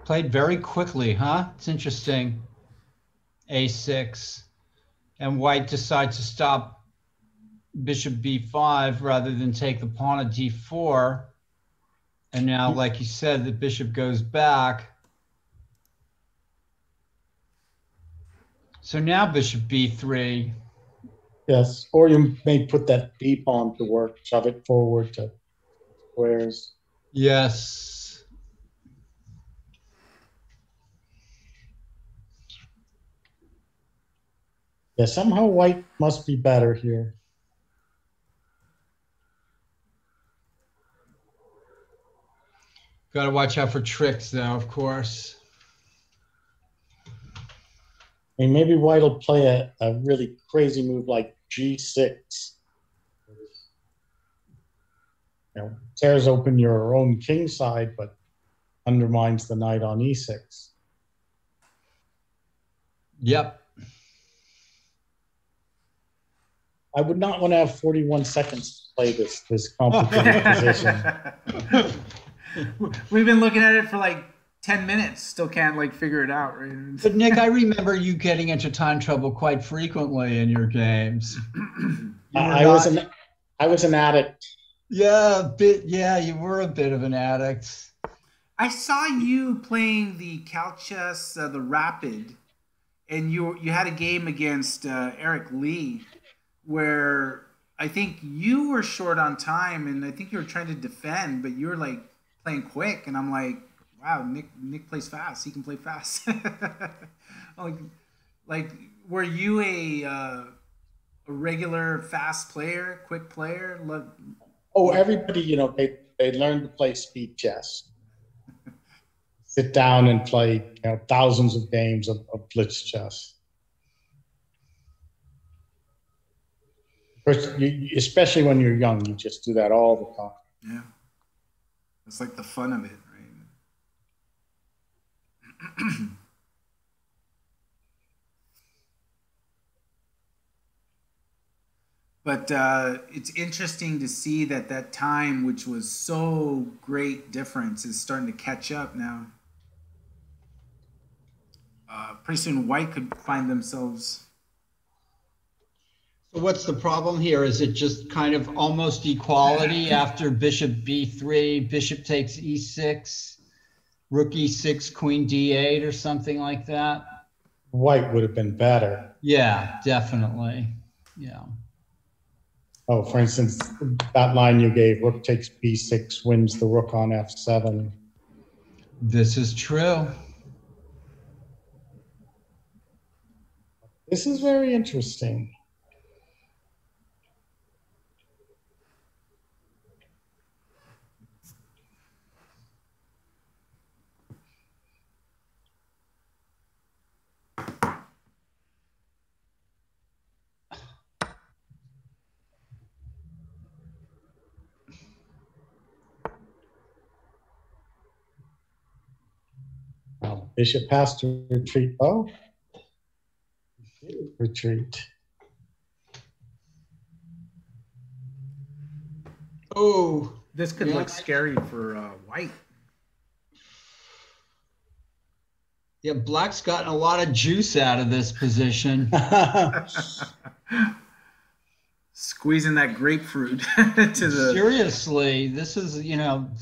C: Played very quickly, huh? It's interesting. A6. And White decides to stop bishop b5 rather than take the pawn at d4. And now, like you said, the bishop goes back. So now bishop b3.
B: Yes, or you may put that b pawn to work, shove it forward to squares.
C: Yes.
B: Yeah, somehow White must be better here.
C: Got to watch out for tricks, though, of course.
B: I mean, maybe White will play a really crazy move like g6. tears open your own king side, but undermines the knight on e6.
C: Yep.
B: I would not want to have 41 seconds to play this complicated position.
A: We've been looking at it for like 10 minutes, still can't like figure it out, right?
C: But Nick, I remember you getting into time trouble quite frequently in your games.
B: I was an addict.
C: Yeah, a bit. Yeah, you were a bit of an addict.
A: I saw you playing the Cal Chess, the Rapid, and you had a game against Eric Lee, where I think you were short on time, and I think you were trying to defend, but you were like playing quick, and I'm like, wow, Nick plays fast. He can play fast. like, were you a regular fast player, quick player?
B: Oh, everybody, they learn to play speed chess. Sit down and play, thousands of games of blitz chess. First, especially when you're young, you just do that all the time.
A: Yeah, it's like the fun of it, right? But it's interesting to see that time, which was so great difference, is starting to catch up now. Pretty soon, White could find themselves.
C: So what's the problem here? Is it just kind of almost equality after bishop b3, bishop takes e6, rook e6, queen d8, or something like that?
B: White would have been better.
C: Yeah, definitely. Yeah.
B: Oh, for instance, that line you gave, rook takes b6, wins the rook on f7.
C: This is true.
B: This is very interesting. Bishop has to retreat. Oh, retreat.
C: Oh,
A: this could look scary for White.
C: Yeah, Black's gotten a lot of juice out of this position.
A: Squeezing that grapefruit to the.
C: Seriously, this is,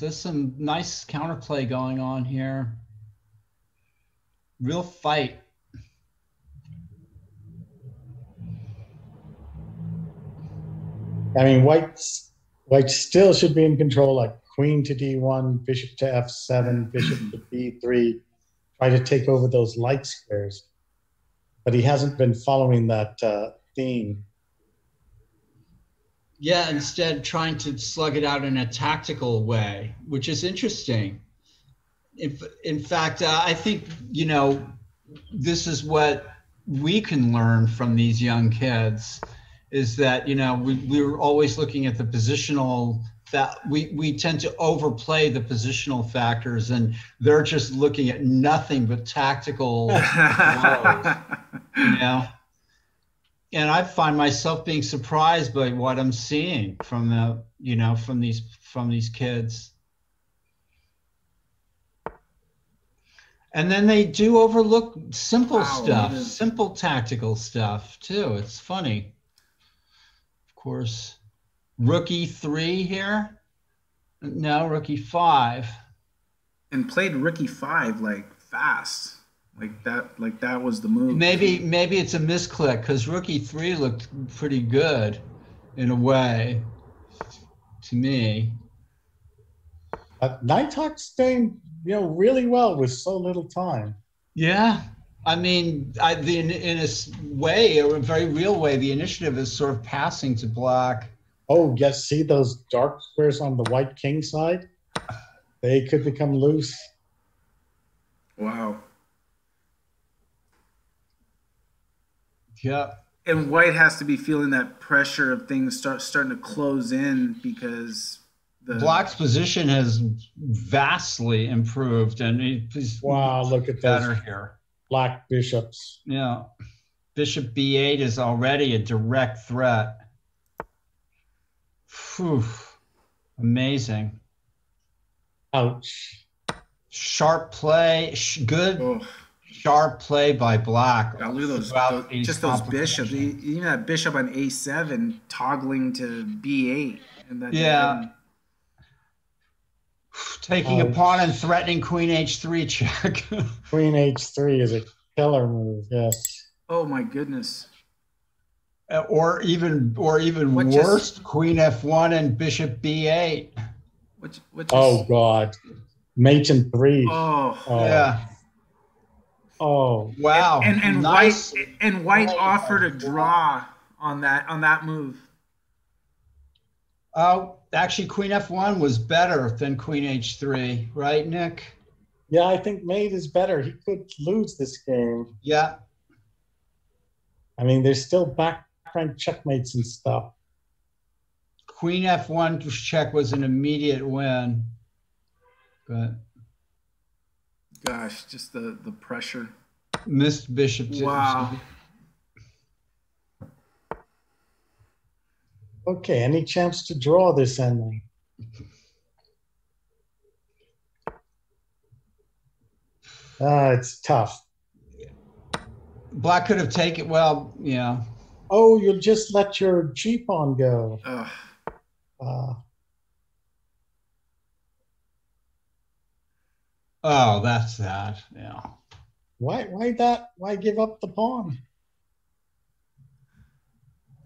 C: there's some nice counterplay going on here. Real fight.
B: I mean, White still should be in control, like queen to d1, bishop to f7, bishop to b3, try to take over those light squares. But he hasn't been following that theme.
C: Yeah, instead trying to slug it out in a tactical way, which is interesting. In fact, I think, this is what we can learn from these young kids, is that, we're always looking at the positional, we tend to overplay the positional factors, and they're just looking at nothing but tactical blows, And I find myself being surprised by what I'm seeing from from these kids. And then they do overlook simple stuff, simple tactical stuff too. It's funny. Of course, rook e3 here. No, rook e5.
A: And played rook e5 like fast. Like that was the move.
C: Maybe it's a misclick because rook e3 looked pretty good in a way to me.
B: Nighthawk's doing really well with so little time.
C: Yeah, I mean, in a way, or a very real way, the initiative is sort of passing to Black.
B: Oh, yes, see those dark squares on the white king side? They could become loose.
A: Wow.
C: Yeah.
A: And White has to be feeling that pressure of things starting to close in, because
C: Black's position has vastly improved, and he's
B: Wow, look at
C: better
B: those
C: here.
B: black bishops.
C: Yeah, bishop b8 is already a direct threat. Whew. Amazing.
B: Ouch.
C: Sharp play, good sharp play by Black.
A: God, look at those bishops. Even that bishop on a7 toggling to b8. And that
C: taking a pawn and threatening queen h3 check.
B: Queen h3 is a killer move, yes.
A: Oh my goodness.
C: Or even worse, queen f1 and bishop b8.
B: Oh God. Mate and 3.
A: Oh
C: yeah.
B: Oh
C: wow.
A: And
C: nice.
A: White offered a draw on that move.
C: Oh, actually, queen f1 was better than queen h3, right, Nick?
B: Yeah, I think mate is better. He could lose this game.
C: Yeah.
B: I mean, there's still background checkmates and stuff.
C: Queen f1 check was an immediate win. But
A: gosh, just the pressure.
C: Missed bishop.
A: Wow.
B: Okay, any chance to draw this ending? It's tough.
C: Black could have taken, well, yeah.
B: Oh, you'll just let your g-pawn go.
C: Oh, that's sad, yeah.
B: Why that? Why give up the pawn?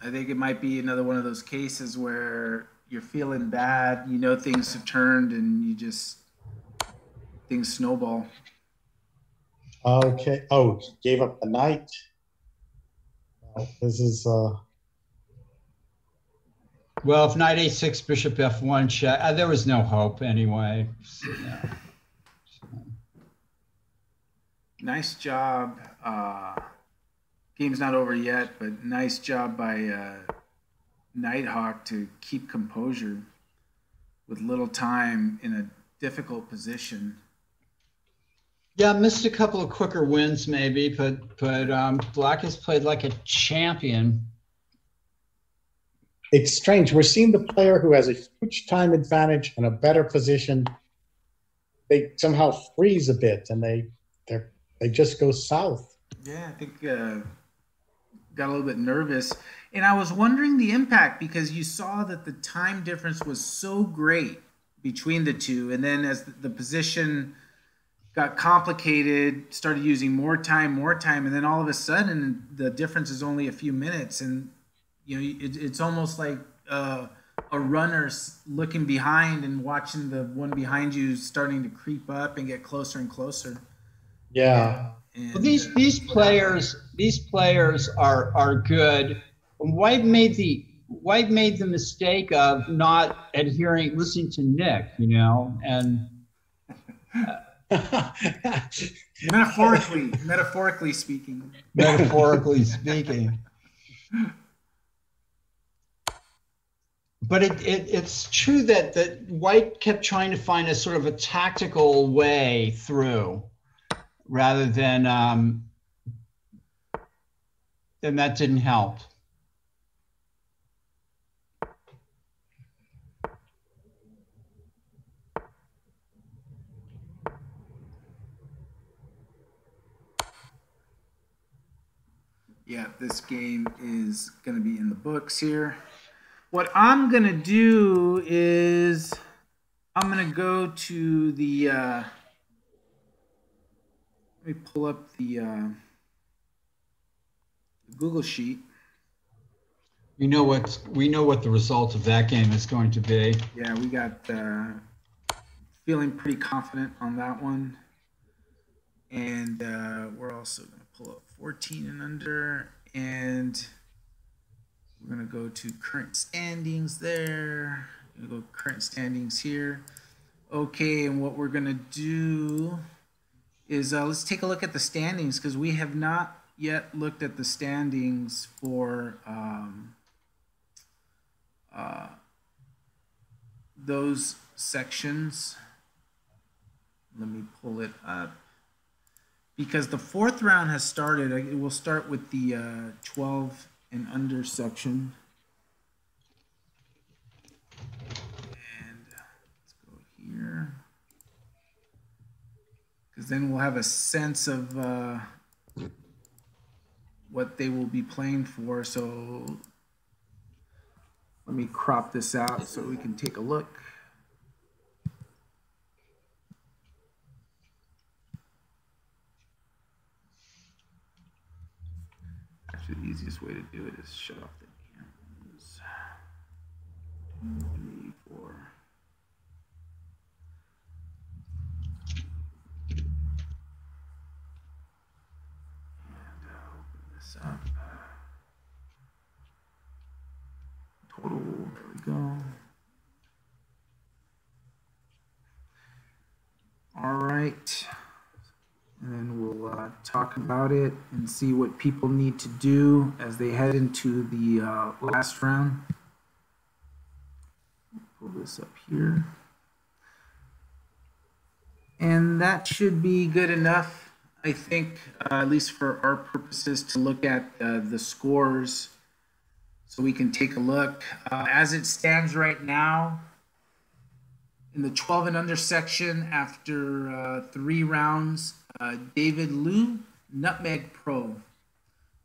A: I think it might be another one of those cases where you're feeling bad, you know things have turned, and things snowball.
B: Okay. Oh, he gave up the knight. This is
C: well, if knight a6, bishop f1 check, there was no hope anyway. So, yeah.
A: Nice job. Game's not over yet, but nice job by Nighthawk to keep composure with little time in a difficult position.
C: Yeah, missed a couple of quicker wins maybe, but Black has played like a champion.
B: It's strange. We're seeing the player who has a huge time advantage and a better position. They somehow freeze a bit, and they just go south.
A: Yeah, I think got a little bit nervous, and I was wondering the impact, because you saw that the time difference was so great between the two, and then as the position got complicated, started using more time, and then all of a sudden the difference is only a few minutes, and you know it's almost like a runner looking behind and watching the one behind you starting to creep up and get closer and closer.
B: Yeah.
C: Well, these players are good. White made the mistake of not listening to Nick, you know, and
A: metaphorically speaking.
C: Metaphorically speaking. But it's true that White kept trying to find a sort of a tactical way through, rather than and that didn't help.
A: Yeah, this game is going to be in the books here. What I'm going to do is I'm going to go to the let me pull up the Google sheet.
C: We know what the result of that game is going to be.
A: Yeah, we got feeling pretty confident on that one. And we're also going to pull up 14 and under, and we're going to go to current standings there. We're going to go current standings here. Okay, and what we're going to do is let's take a look at the standings, because we have not yet looked at the standings for those sections. Let me pull it up. Because the fourth round has started. It will start with the 12 and under section. And let's go here. Because then we'll have a sense of what they will be playing for. So let me crop this out so we can take a look. Actually, the easiest way to do it is shut off the cameras. 2, 3, 4. And open this up. Total, there we go. All right. And then we'll talk about it and see what people need to do as they head into the last round. Pull this up here. And that should be good enough, I think, at least for our purposes, to look at the scores so we can take a look. As it stands right now, in the 12 and under section, after 3 rounds, David Liu, Nutmeg Pro,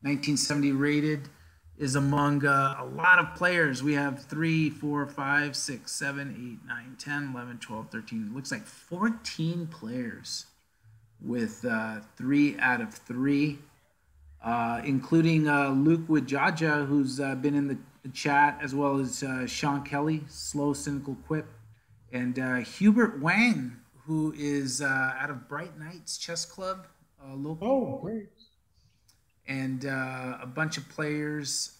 A: 1970 rated, is among a lot of players. We have 3, 4, 5, 6, 7, 8, 9, 10, 11, 12, 13. It looks like 14 players with 3 out of 3, including Luke Wajaja, who's been in the chat, as well as Sean Kelly, Slow Cynical Quip, and Hubert Wang, who is out of Bright Knights Chess Club, local.
B: Oh, great.
A: And a bunch of players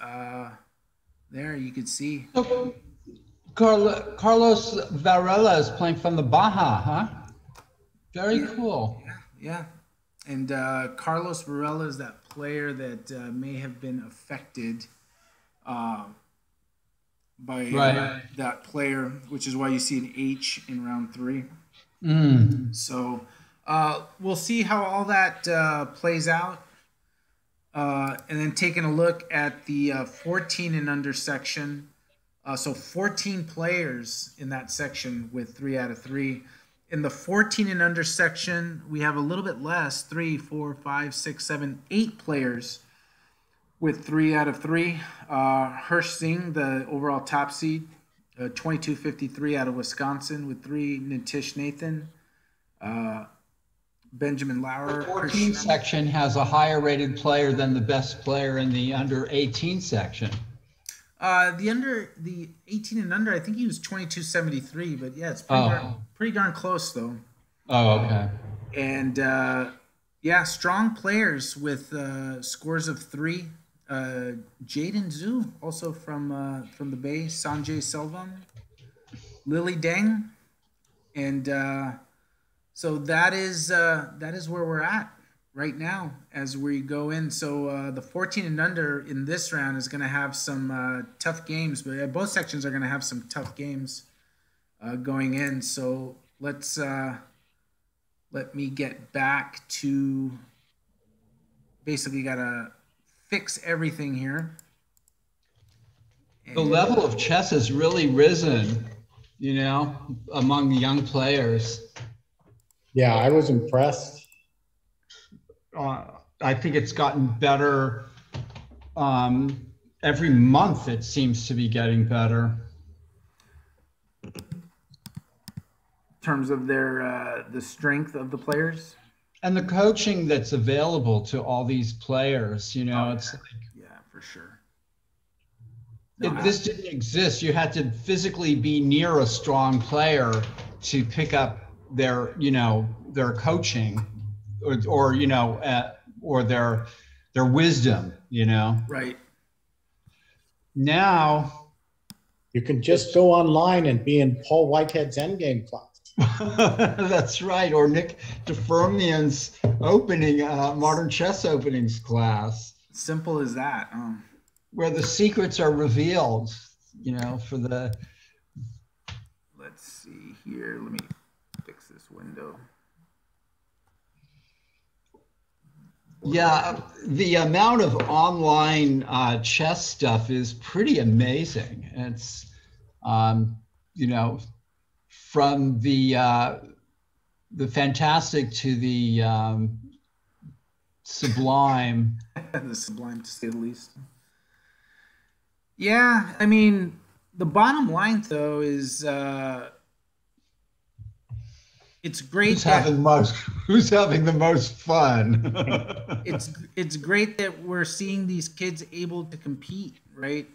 A: there you could see.
C: So, Carlos Varela is playing from the Baja, huh? Very cool.
A: Yeah. And Carlos Varela is that player that may have been affected by that player, which is why you see an H in round 3. So we'll see how all that plays out. And then taking a look at the 14 and under section. So 14 players in that section with 3 out of 3. In the 14 and under section, we have a little bit less, 3, 4, 5, 6, 7, 8 players with 3 out of 3. Hirsch Singh, the overall top seed, 2253 out of Wisconsin with 3. Nitish Nathan, Benjamin Lauer.
C: The 14 section has a higher rated player than the best player in the under 18 section.
A: The 18 and under, I think he was 2273, but yeah, it's pretty darn close though.
C: Oh, okay.
A: And yeah, strong players with scores of 3. Jaden Zhu, also from the Bay, Sanjay Selvam, Lily Deng, and so that is where we're at right now as we go in. So the 14 and under in this round is going to have some tough games, but both sections are going to have some tough games going in. So let me get back to basically got to fix everything here.
C: And the level of chess has really risen, you know, among the young players.
B: Yeah, I was impressed.
C: I think it's gotten better. Every month it seems to be getting better.
A: In terms of their the strength of the players?
C: And the coaching that's available to all these players, you know, it's like,
A: yeah, for sure.
C: This didn't exist. You had to physically be near a strong player to pick up their, you know, their coaching, or you know, or their wisdom, you know.
A: Right.
C: Now,
B: you can just go online and be in Paul Whitehead's endgame class.
C: That's right, or Nick DeFermian's opening modern chess openings class.
A: Simple as that.
C: Where the secrets are revealed, you know, for the
A: let's see here. Let me fix this window.
C: Yeah, the amount of online chess stuff is pretty amazing. It's, you know, from the fantastic to the sublime.
A: The sublime, to say the least. Yeah, I mean, the bottom line though is it's great
C: Who's having the most fun?
A: it's great that we're seeing these kids able to compete, right?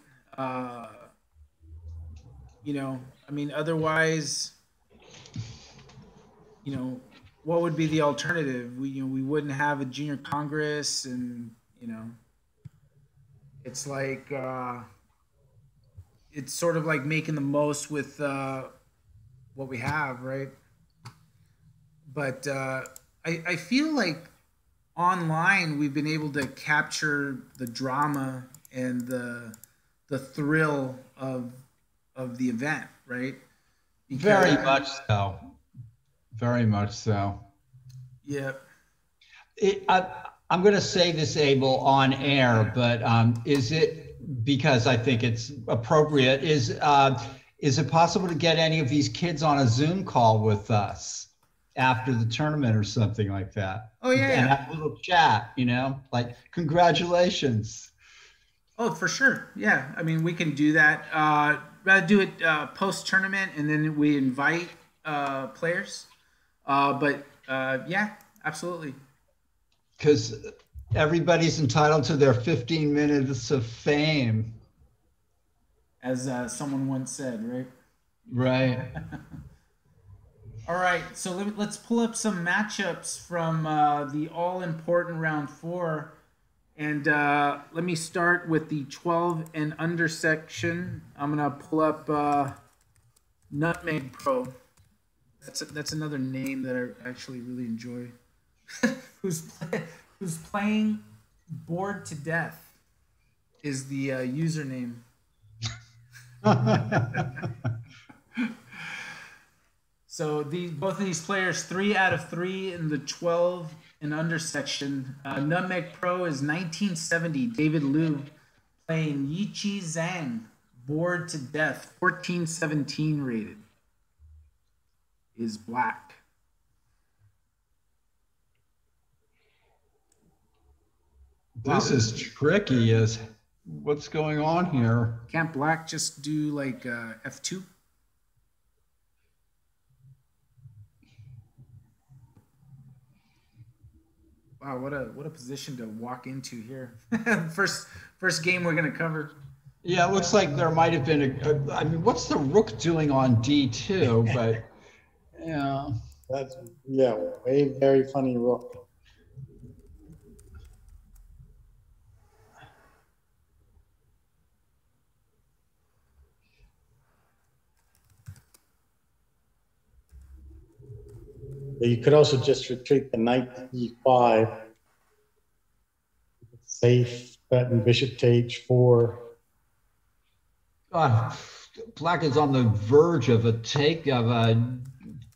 A: You know, I mean, otherwise, you know, what would be the alternative? We wouldn't have a junior congress, and you know, it's like it's sort of like making the most with what we have, right? But I feel like online we've been able to capture the drama and the thrill of the event, right?
C: Because, very much so. Very much so.
A: Yeah.
C: I'm going to say this, Abel, on air, but is it, because I think it's appropriate, is it possible to get any of these kids on a Zoom call with us after the tournament or something like that?
A: Oh, yeah.
C: And have a little chat, you know, like, congratulations.
A: Oh, for sure. Yeah. I mean, we can do that. Rather do it post-tournament, and then we invite players. But yeah, absolutely.
C: Because everybody's entitled to their 15 minutes of fame.
A: As someone once said, right?
C: Right.
A: All right, so let's pull up some matchups from the all-important round 4. And let me start with the 12 and under section. I'm going to pull up Nutmeg Pro. That's another name that I actually really enjoy. Who's playing Bored to Death is the username. So both of these players, 3 out of 3 in the 12 and under section. Nutmeg Pro is 1970, David Liu, playing Yiqi Zhang, Bored to Death, 1417 rated. Is black.
C: This is tricky. As what's going on here?
A: Can't black just do like F2? Wow, what a position to walk into here. first game we're gonna cover.
C: Yeah, it looks like there might have been I mean, what's the rook doing on D2? But yeah,
B: that's very funny rook. You could also just retreat the knight to E5. Safe, threaten bishop to H4.
C: Black is on the verge of a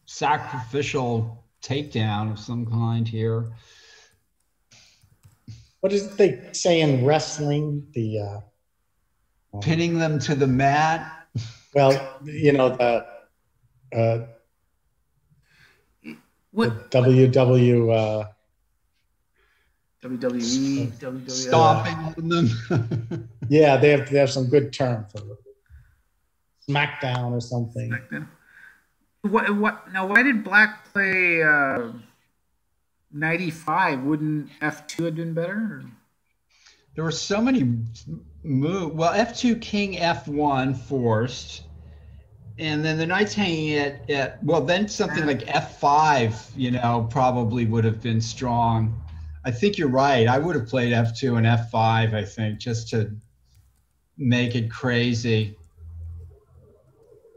C: sacrificial takedown of some kind here.
B: What does they say in wrestling? The
C: pinning them to the mat.
B: Well, you know the
A: what
B: WWE,
C: stomping on them.
B: Yeah, they have some good term for it. Smackdown or something.
A: Smackdown. What now? Why did black play 95? Wouldn't F2 have been better? Or?
C: There were so many moves. Well, F2, King F1 forced. And then the knight's hanging at well, then something like F5, you know, probably would have been strong. I think you're right. I would have played F2 and F5, I think, just to make it crazy.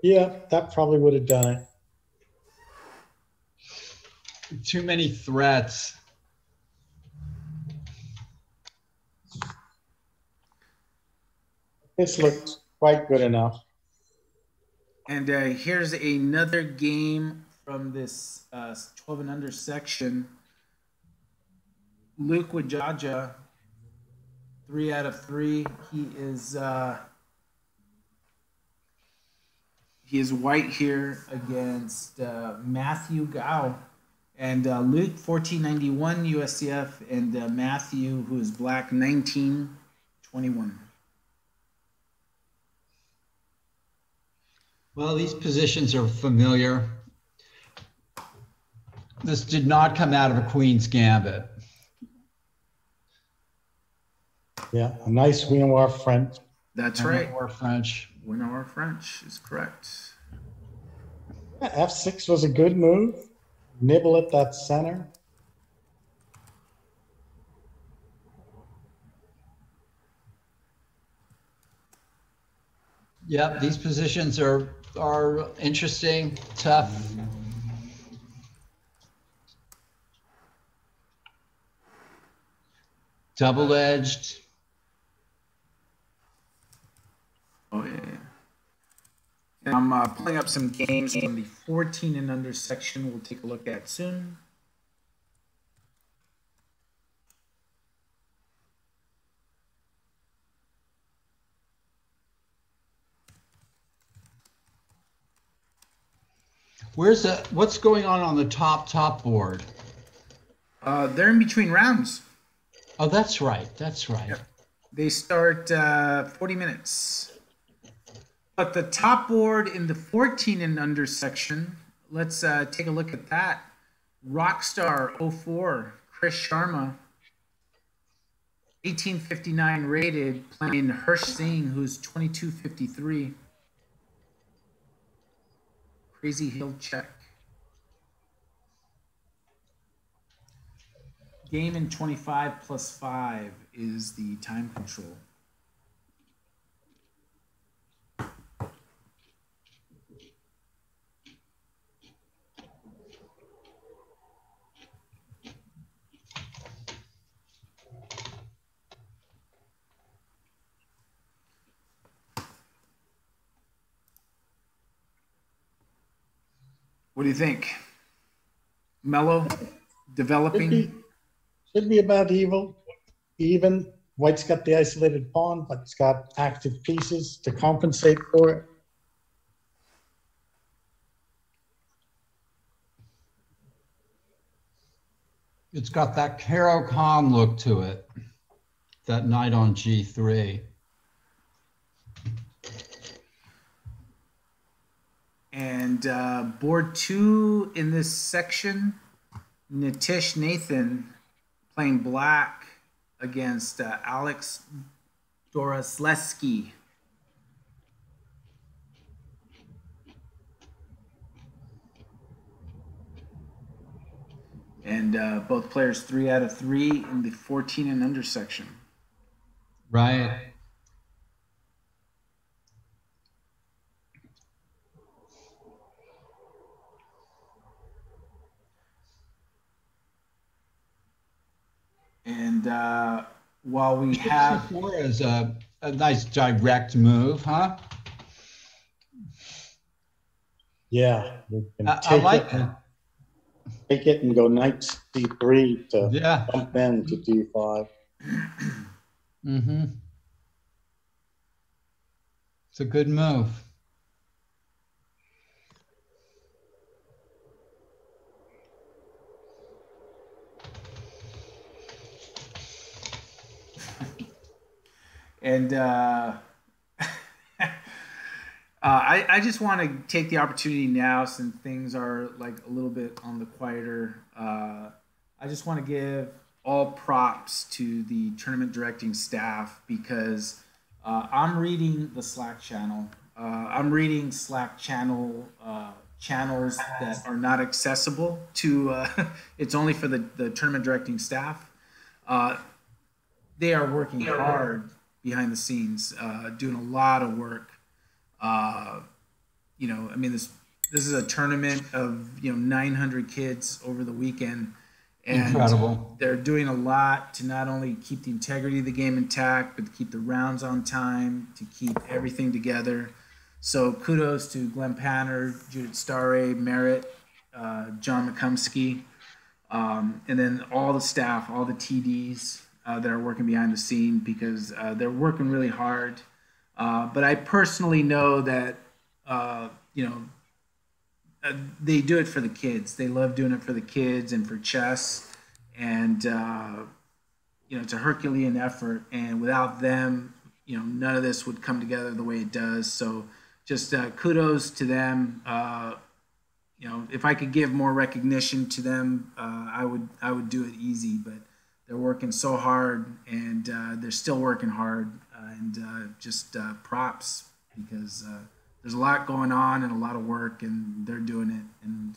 B: Yeah, that probably would have done it.
C: Too many threats.
B: This looks quite good enough.
A: And here's another game from this 12 and under section. Luke Wajaja, 3 out of 3. He is white here against Matthew Gao. And Luke, 1491 USCF, and Matthew, who is black, 1921.
C: Well, these positions are familiar. This did not come out of a Queen's Gambit.
B: Yeah, a nice Winoir French.
A: That's right.
C: Or French.
A: Winoir French is correct.
B: Yeah, F6 was a good move. Nibble at that center.
C: Yep, these positions are interesting, tough. Double-edged.
A: Oh, yeah. And I'm pulling up some games from the 14 and under section we'll take a look at soon.
C: What's going on the top board?
A: They're in between rounds.
C: Oh, that's right. That's right.
A: Yep. They start 40 minutes. But the top board in the 14 and under section, let's take a look at that. Rockstar 04, Chris Sharma, 1859 rated, playing Hirsch Singh, who's 2253. Crazy Hill check. Game in 25 plus 5 is the time control. What do you think? Mellow, developing?
B: Should be about even. White's got the isolated pawn, but it's got active pieces to compensate for it.
C: It's got that Caro-Kann look to it. That knight on G3.
A: And board 2 in this section, Nitish Nathan playing black against Alex Dorosleski. And both players 3 out of 3 in the 14 and under section.
C: Right.
A: And while we have
C: is a nice direct move, huh?
B: Yeah, we can
C: I like it.
B: Take it and go knight c3 to
C: Yeah.
B: bump into d5.
C: Mm-hmm. It's a good move.
A: And I just want to take the opportunity now, since things are like a little bit on the quieter. I just want to give all props to the tournament directing staff, because I'm reading the Slack channel. I'm reading Slack channels that are not accessible to. It's only for the tournament directing staff. They are working hard behind the scenes, doing a lot of work. You know, I mean, this is a tournament of 900 kids over the weekend, and
C: Incredible.
A: they're doing a lot to not only keep the integrity of the game intact, but to keep the rounds on time, to keep everything together. So kudos to Glenn Panner, Judith Starre, Merritt, John McCumsky, and then all the staff, all the TDs that are working behind the scene, because they're working really hard. But I personally know that, they do it for the kids. They love doing it for the kids and for chess. And, it's a Herculean effort. And without them, none of this would come together the way it does. So just kudos to them. If I could give more recognition to them, I would do it easy. But they're working so hard, and they're still working hard, and just props, because there's a lot going on and a lot of work, and they're doing it, and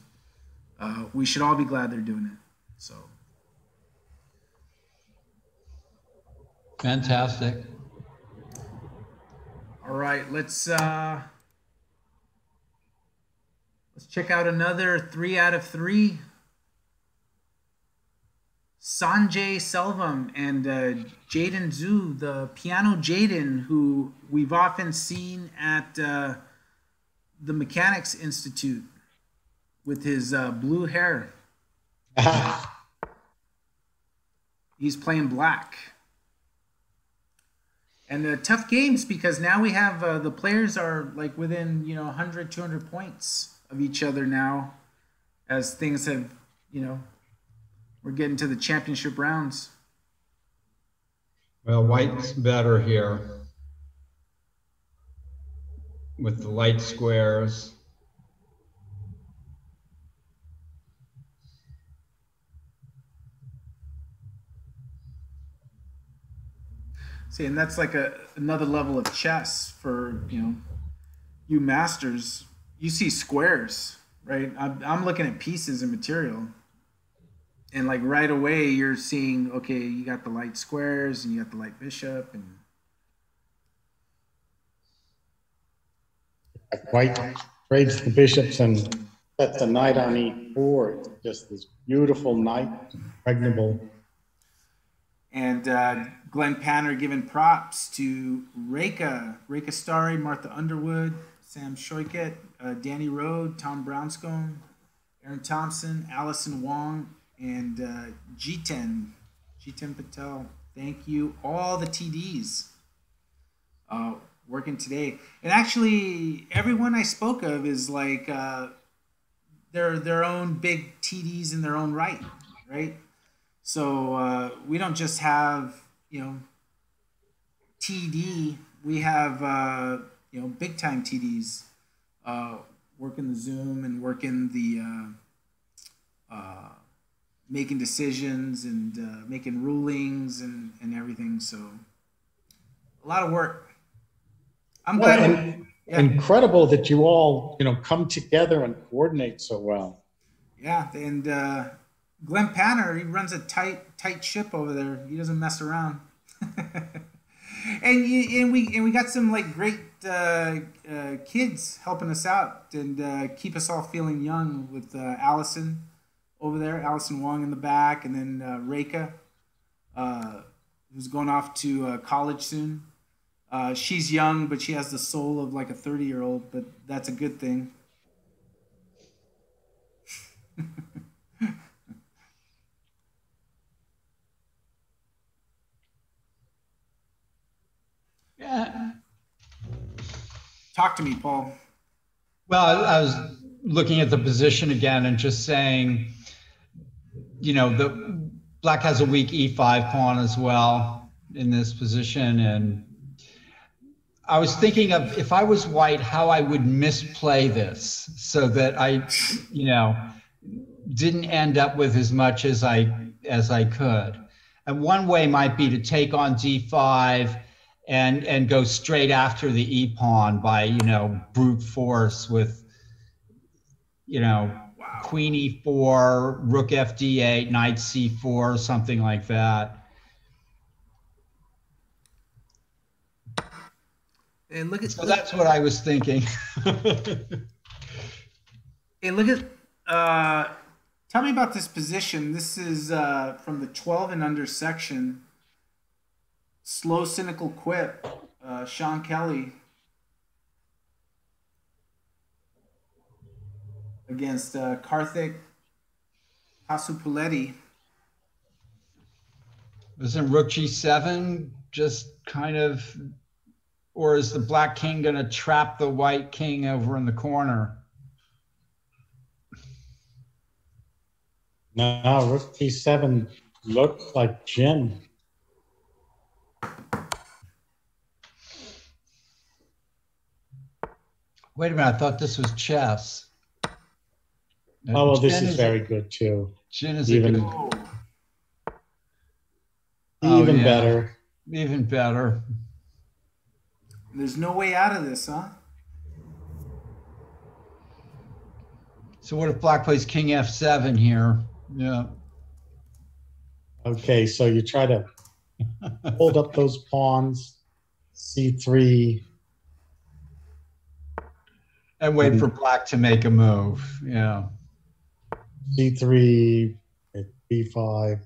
A: we should all be glad they're doing it. So
C: fantastic.
A: All right, let's check out another 3 out of 3. Sanjay Selvam and Jaden Zhu, the piano Jaden, who we've often seen at the Mechanics Institute with his blue hair. He's playing black. And tough games, because now we have the players are like within 100, 200 points of each other now, as things have, we're getting to the championship rounds.
C: Well, white's better here with the light squares.
A: See, and that's like another level of chess for, you masters. You see squares, right? I'm looking at pieces and material. And like right away, you're seeing, okay, you got the light squares and you got the light bishop. And
B: White trades the bishops and sets a knight on e4. It's just this beautiful knight, impregnable.
A: And Glenn Panner giving props to Reka Starre, Martha Underwood, Sam Schoikett, Danny Rode, Tom Brownstone, Aaron Thompson, Allison Wong, and Jiten Patel. Thank you. All the TDs working today. And actually, everyone I spoke of is like their own big TDs in their own right? So we don't just have, TD. We have, big time TDs working the Zoom and working the making decisions and making rulings and everything. So a lot of work. I'm glad.
B: Incredible that you all, come together and coordinate so well.
A: Yeah, and Glenn Panner, he runs a tight ship over there. He doesn't mess around. and we got some like great kids helping us out and keep us all feeling young with Allison over there, Allison Wong in the back, and then Reka, who's going off to college soon. She's young, but she has the soul of like a 30-year-old, but that's a good thing.
C: Yeah.
A: Talk to me, Paul.
C: Well, I was looking at the position again and just saying, the black has a weak e5 pawn as well in this position. And I was thinking of, if I was white, how I would misplay this so that I, didn't end up with as much as I could. And one way might be to take on d5 and go straight after the e pawn by, brute force with, queen e4, rook fd8, knight c4, something like that.
A: And
C: so that's what I was thinking.
A: And look at, tell me about this position. This is from the 12 and under section. Slow Cynical Quip, Sean Kelly. against Karthik Pasupuleti.
C: Isn't rook g7 just kind of, or is the black king going to trap the white king over in the corner?
B: No, rook d7 looks like Jin.
C: Wait a minute, I thought this was chess.
B: Oh, well, this is very good too.
C: Jin is
B: even, even better.
C: Even better.
A: There's no way out of this, huh?
C: So what if black plays king f7 here? Yeah.
B: Okay, so you try to hold up those pawns, c3.
C: And wait for black to make a move. Yeah.
B: c3, b5.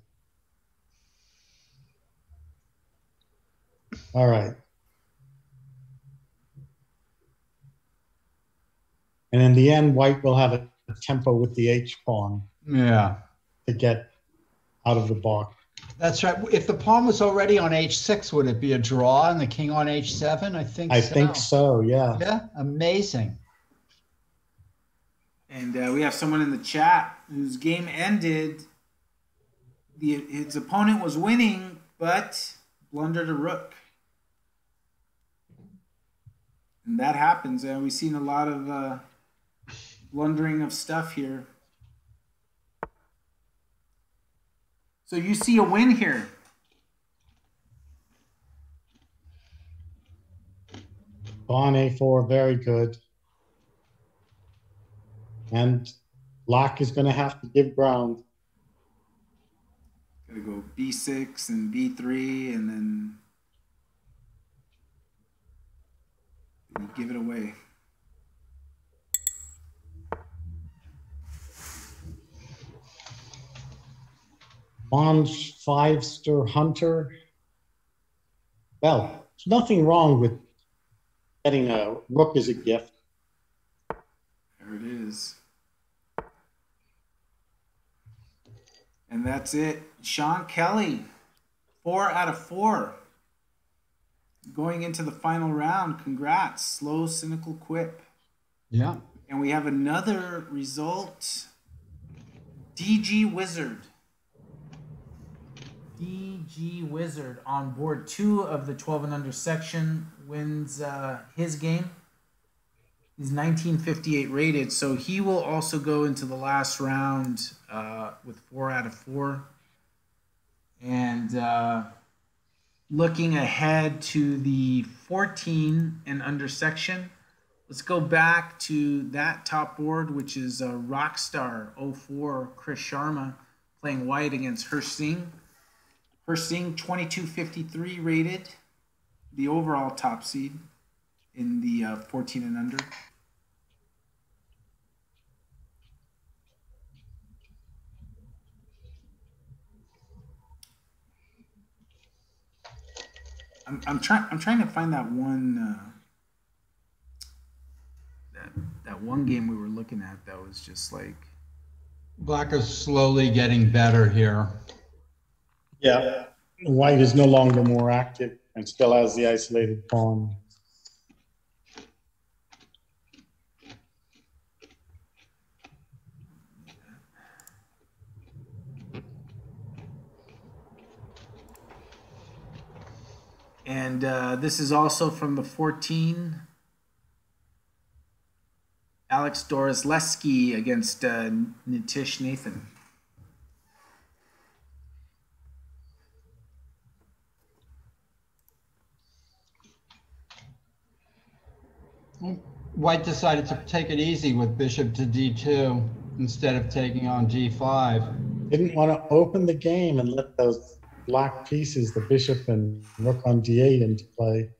B: All right. And in the end, white will have a tempo with the h pawn.
C: Yeah.
B: To get out of the box.
C: That's right. If the pawn was already on h6, would it be a draw and the king on h7? I think
B: so, yeah.
C: Yeah, amazing.
A: And we have someone in the chat whose game ended. His opponent was winning, but blundered a rook. And that happens. We've seen a lot of blundering of stuff here. So you see a win here.
B: Pawn a4, very good. And black is going to have to give ground.
A: Got to go b6 and b3, and then you give it away.
B: Monge Five-Star Hunter. Well, there's nothing wrong with getting a rook as a gift.
A: There it is. And that's it. Sean Kelly, 4 out of 4. Going into the final round. Congrats. Slow, cynical quip.
C: Yeah.
A: And we have another result. DG Wizard. DG Wizard on board 2 of the 12 and under section wins his game. He's 1958 rated, so he will also go into the last round with 4 out of 4. And looking ahead to the 14 and under section, let's go back to that top board, which is Rockstar 04 Chris Sharma playing white against Hirsch Singh. Hirsch Singh 2253 rated, the overall top seed in the 14 and under. I'm trying to find that one that one game we were looking at that was just like.
C: Black is slowly getting better here.
B: Yeah, white is no longer more active and still has the isolated pawn.
A: And this is also from the 14. Alex Dorosleski against Nitish Nathan.
C: White decided to take it easy with bishop to d2 instead of taking on g5.
B: Didn't want to open the game and let those black pieces, the bishop and rook on d8, into play.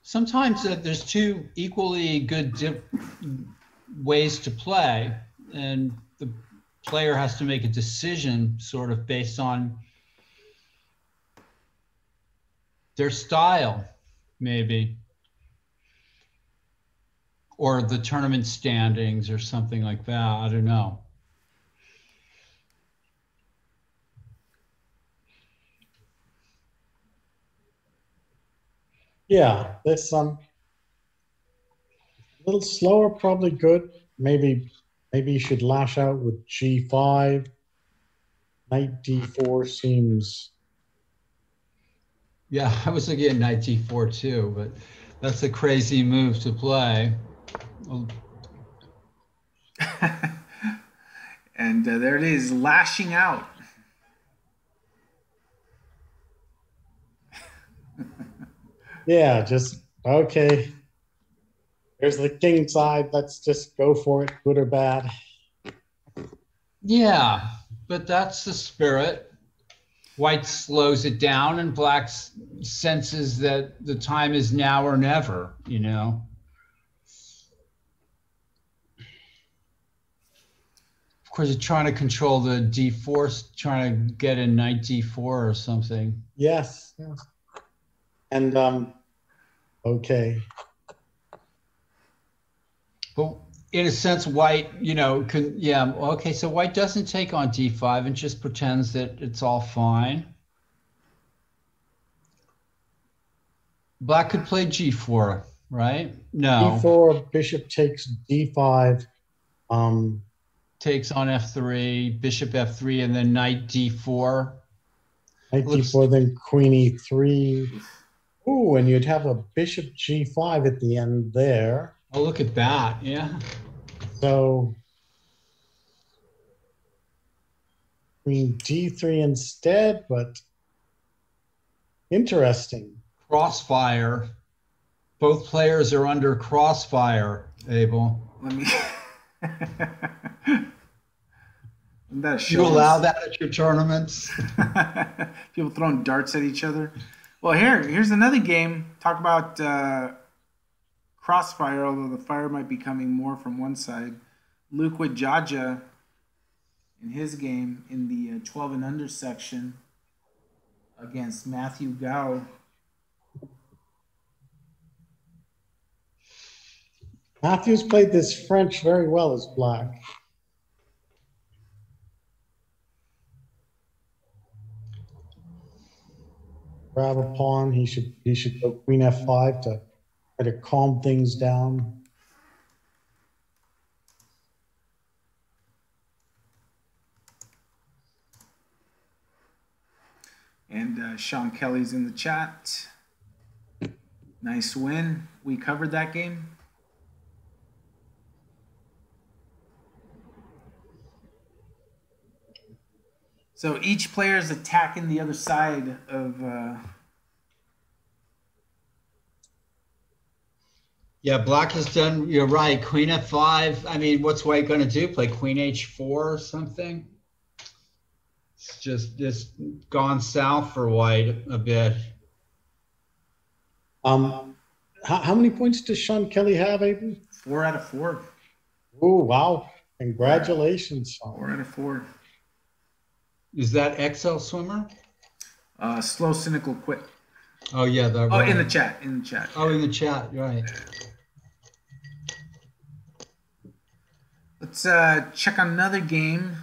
C: Sometimes there's two equally good ways to play, and the player has to make a decision sort of based on their style, maybe, or the tournament standings or something like that. I don't know.
B: Yeah, this a little slower, probably good. Maybe you should lash out with G5. Knight D4 seems.
C: Yeah, I was looking at knight d4 too, but that's a crazy move to play.
A: And there it is, lashing out.
B: Yeah, just okay. There's the king side. Let's just go for it, good or bad.
C: Yeah, but that's the spirit. White slows it down, and black senses that the time is now or never, you know. Of course, you're trying to control the d4, trying to get a knight d4 or something.
B: Yes. And okay.
C: But in a sense, white, you know, okay, so white doesn't take on d5 and just pretends that it's all fine. Black could play g4, right? No.
B: D4, bishop takes d5.
C: Takes on f3, bishop f3, and then knight d4.
B: Knight d4, then queen e3. Ooh, and you'd have a bishop g5 at the end there.
C: Oh, look at that, yeah.
B: So queen d3 instead, but interesting.
C: Crossfire. Both players are under crossfire, Abel.
A: Let me.
C: You allow that at your tournaments?
A: People throwing darts at each other. Well, here's another game. Talk about crossfire, although the fire might be coming more from one side. Luke Wajaja in his game in the 12 and under section against Matthew Gao.
B: Matthews played this French very well as black. Grab a pawn. He should go queen f5 to try to calm things down.
A: And Sean Kelly's in the chat. Nice win. We covered that game. So each player is attacking the other side of.
C: Yeah, black has done. You're right. Queen f5. I mean, what's white going to do? Play queen h4 or something? It's just gone south for white a bit.
B: How many points does Sean Kelly have, Aiden?
A: 4 out of 4.
B: Oh, wow. Congratulations, Sean.
A: 4 out of 4.
C: Is that XL Swimmer?
A: Slow, cynical, quit.
C: Oh, yeah.
A: Right. In the chat. In the chat.
C: Oh, in the chat. Right.
A: Let's check on another game.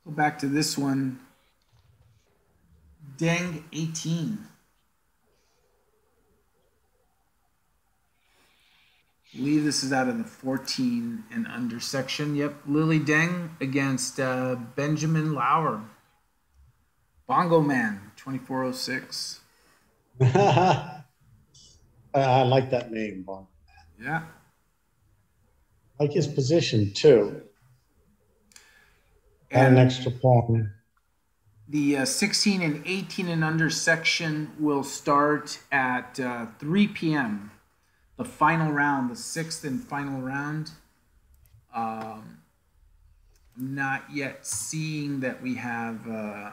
A: Go back to this one. Deng 18. I believe this is out of the 14 and under section. Yep, Lily Deng against Benjamin Lauer. Bongo Man, 2406.
B: I like that name, Bongo.
A: Yeah.
B: I like his position, too. And an extra pawn.
A: The 16 and 18 and under section will start at 3 p.m. The final round, the 6th and final round. I'm not yet seeing that we have the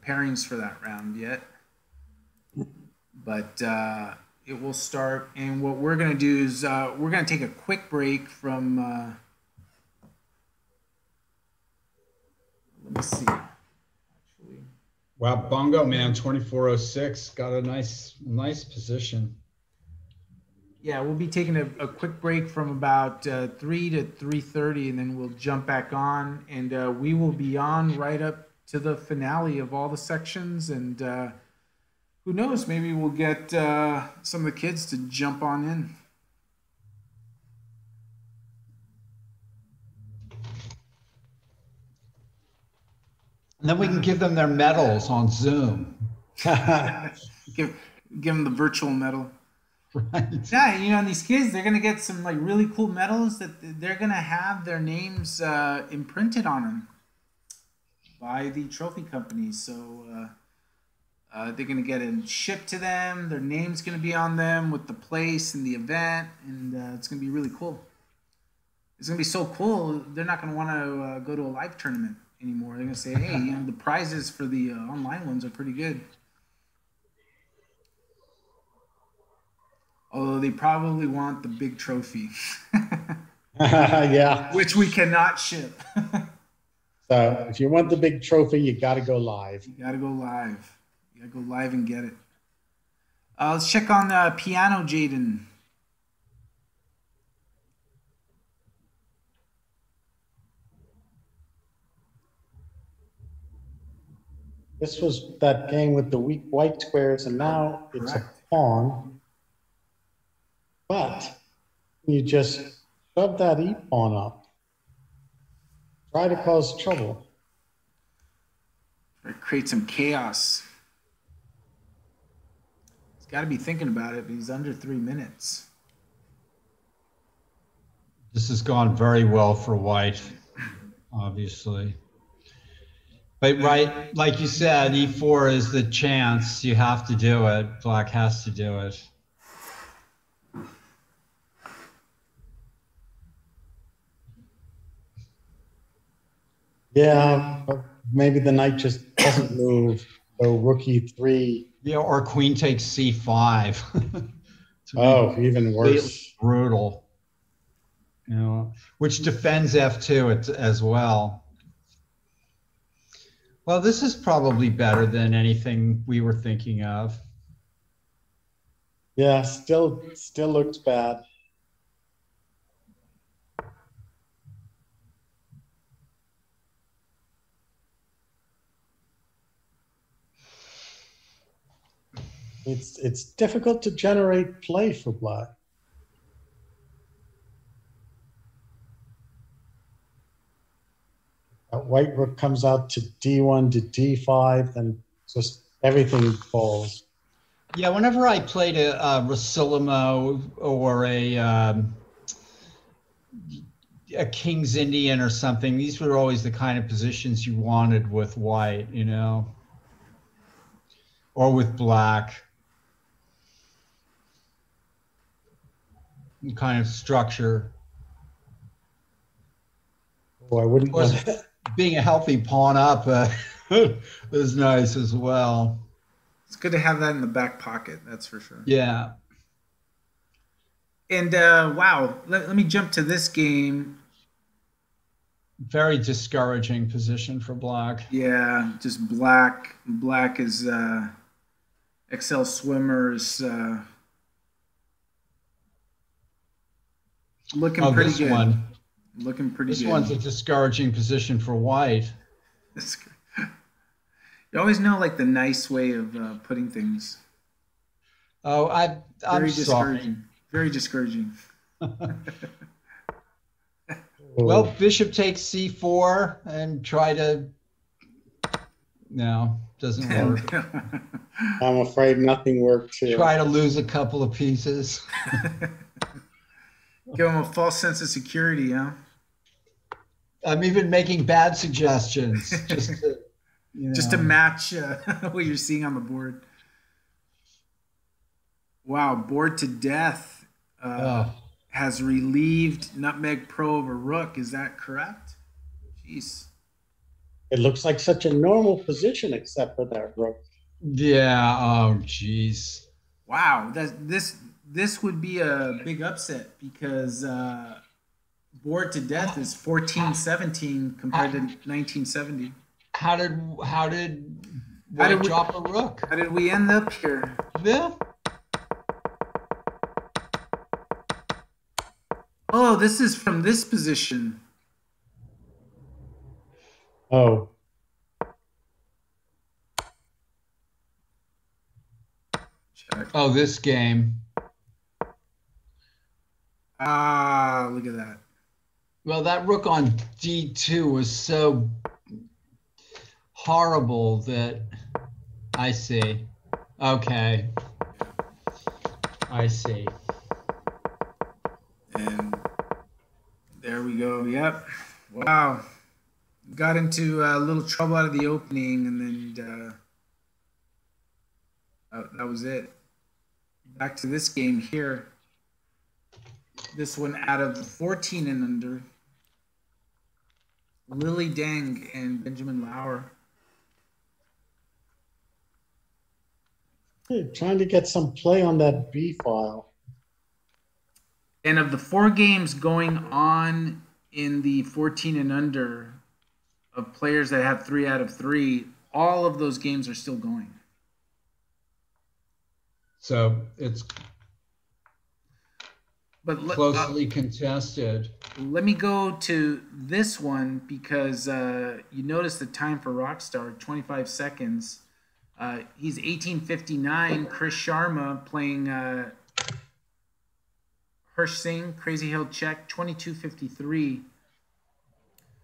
A: pairings for that round yet. but it will start. And what we're going to do is we're going to take a quick break from. Let me see. Actually,
C: Wow, Bongo Man 2406 got a nice position.
A: yeah, we'll be taking a quick break from about 3 to 3:30, and then we'll jump back on, and we will be on right up to the finale of all the sections. And who knows, maybe we'll get some of the kids to jump on in.
C: And then we can give them their medals on Zoom.
A: give them the virtual medal.
C: Right.
A: Yeah, and these kids, they're gonna get some like really cool medals that they're gonna have their names imprinted on them by the trophy companies. So they're gonna get it shipped to them. Their name's gonna be on them with the place and the event, and it's gonna be really cool. It's gonna be so cool. They're not gonna want to go to a live tournament anymore. They're gonna say, "Hey, the prizes for the online ones are pretty good." Although they probably want the big trophy.
B: Yeah.
A: Which we cannot ship.
B: So if you want the big trophy, you got to go live.
A: You got to go live. You got to go live and get it. Let's check on the piano, Jaden.
B: This was that game with the weak white squares, and now it's a pawn. But you just shove that e-pawn up. Try to cause trouble.
A: Try to create some chaos. He's got to be thinking about it, but he's under 3 minutes.
C: This has gone very well for white, obviously. But right, like you said, e4 is the chance. You have to do it. Black has to do it.
B: Yeah, but maybe the knight just doesn't move. So rook e3.
C: Yeah, or queen takes c5.
B: Oh, even worse.
C: Brutal. Which defends f2 as well. Well, this is probably better than anything we were thinking of.
B: Yeah, still looks bad. It's difficult to generate play for black. White rook comes out to d1 to d5, then just everything falls.
C: Yeah, whenever I played a Rosilimo or a King's Indian or something, these were always the kind of positions you wanted with white, or with black. Kind of structure.
B: Oh, I wouldn't.
C: Being a healthy pawn up is nice as well.
A: It's good to have that in the back pocket, that's for sure.
C: Yeah.
A: And wow, let me jump to this game.
C: Very discouraging position for black.
A: Yeah, just black. Black is Excel Swimmers. Looking pretty good.
C: One.
A: Looking pretty good.
C: This one's a discouraging position for white.
A: You always know like the nice way of putting things.
C: Oh, I'm sorry.
A: Very discouraging.
C: Well, bishop takes c4 and try to. No, doesn't work.
B: I'm afraid nothing worked here.
C: Try to lose a couple of pieces.
A: Give them a false sense of security, huh?
C: I'm even making bad suggestions
A: just to match what you're seeing on the board. Wow, bored to death has relieved Nutmeg Pro over Rook. Is that correct? Jeez.
B: It looks like such a normal position except for that rook.
C: Yeah, oh, jeez.
A: Wow, this would be a big upset because Bored to Death is 14-17 compared to 1970.
C: How did White drop a rook?
A: How did we end up here?
C: Yeah.
A: Oh, this is from this position.
B: Oh,
A: Check.
C: Oh, this game.
A: Ah, look at that.
C: Well, that rook on D2 was so horrible that I see. Okay. I see.
A: And there we go. Yep. Wow. Got into a little trouble out of the opening, and then that was it. Back to this game here. This one out of 14 and under. Lily Deng and Benjamin Lauer.
B: hey, trying to get some play on that B file.
A: And of the 4 games going on in the 14 and under of players that have 3 out of 3, all of those games are still going.
C: So it's
A: But
C: closely contested.
A: let me go to this one because you notice the time for Rockstar, 25 seconds. He's 18:59. Chris Sharma playing Hirsch Singh, Crazy Hill Check, 22:53.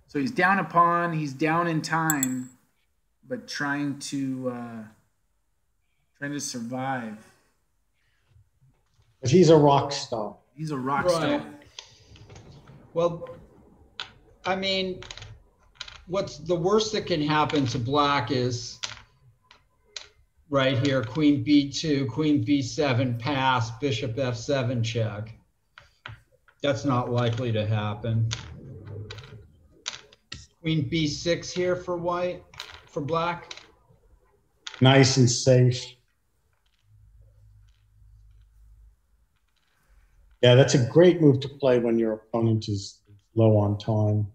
A: So he's down a pawn, he's down in time, but trying to survive.
B: But he's a rock star.
A: He's a rock star.
C: Right. Well, I mean, what's the worst that can happen to Black is right here, Queen B2, Queen B7 pass, Bishop F7 check. That's not likely to happen. Queen B6 here for White, for Black.
B: Nice and safe. Yeah, that's a great move to play when your opponent is low on time.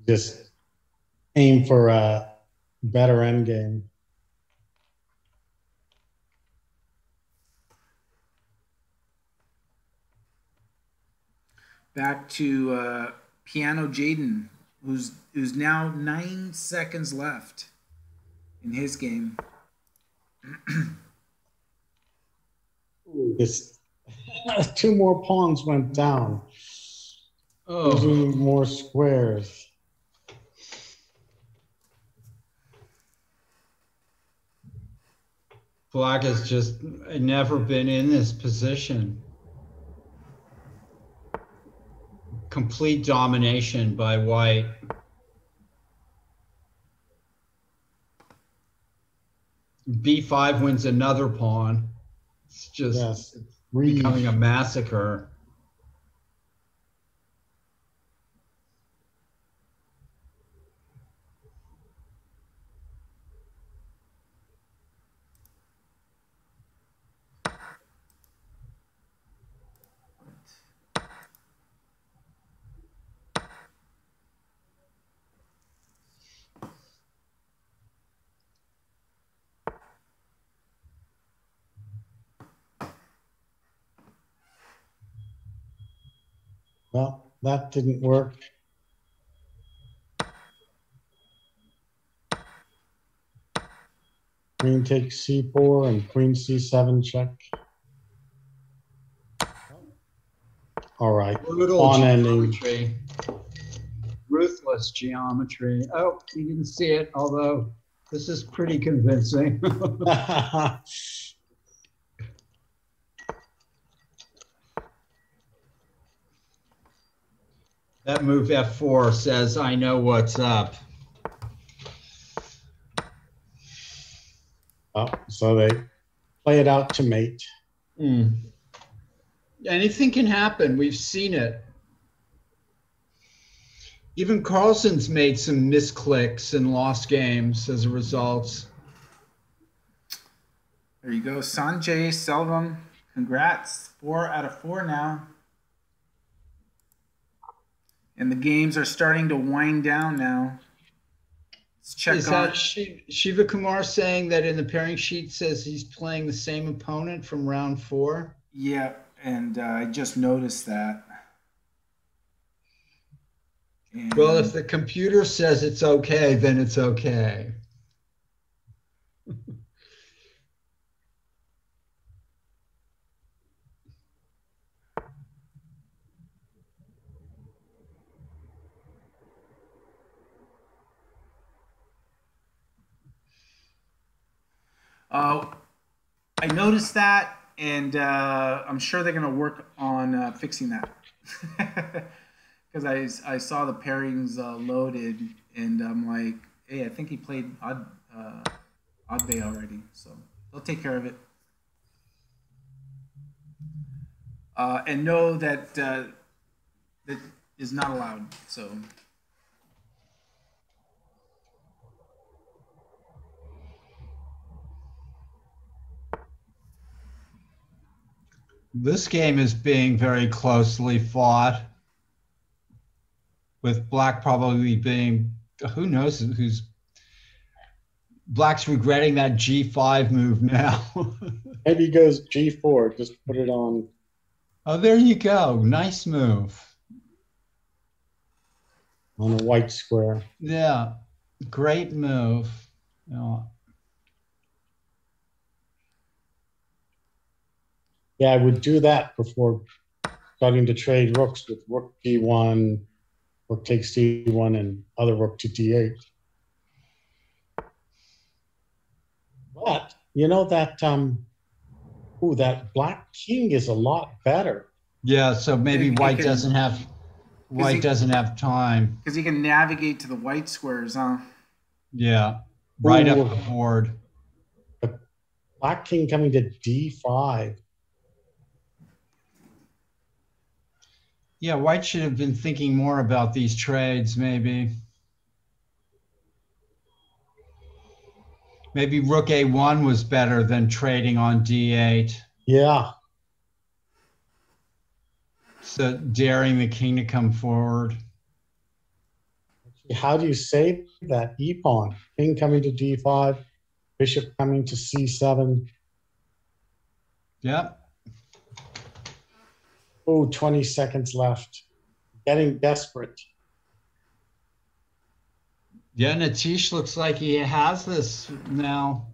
B: Just aim for a better endgame.
A: Back to Piano Jaden, who's now 9 seconds left in his game.
B: This 2 more pawns went down.
C: Oh,
B: Losing more squares.
C: Black has just never been in this position. Complete domination by White. B5 wins another pawn. It's just
B: Yes.
C: becoming a massacre.
B: Well, that didn't work. Queen takes C4 and Queen C7 check. All right.
C: Brutal
B: Pawn ending.
C: geometry. Ruthless geometry. Oh, you didn't see it, although this is pretty convincing. That move F4 says, I know what's up.
B: Oh, so they play it out to mate.
C: Anything can happen. We've seen it. Even Carlsen's made some misclicks and lost games as a result.
A: There you go. Sanjay Selvam. Congrats. 4 out of 4 now. And the games are starting to wind down now. Let's check
C: Is
A: on.
C: that Shiva Kumar saying that in the pairing sheet says he's playing the same opponent from round 4?
A: Yeah, and I just noticed that. And,
C: well, if the computer says it's okay, then it's okay.
A: I noticed that, and I'm sure they're going to work on fixing that. Because I saw the pairings loaded, and I'm like, hey, I think he played Odd Bay already, so they'll take care of it. And know that that is not allowed. So.
C: This game is being very closely fought, with Black probably being, who knows who's, Black's regretting that G5 move now.
B: Maybe he goes G4, just put it on.
C: Oh, there you go. Nice move.
B: On a white square.
C: Yeah, great move.
B: Yeah, I would do that before starting to trade rooks with rook D1, rook takes D1, and other rook to D8. But you know that that black king is a lot better.
C: Yeah, so maybe white doesn't have time.
A: Because he can navigate to the white squares, huh?
C: Yeah, right up the board.
B: But black king coming to D5.
C: Yeah, white should have been thinking more about these trades, maybe. Maybe rook A1 was better than trading on D8.
B: Yeah.
C: So daring the king to come forward.
B: How do you save that e-pawn? King coming to D5, bishop coming to C7.
C: Yep.
B: Oh, 20 seconds left. Getting desperate.
C: Yeah, Natish looks like he has this now.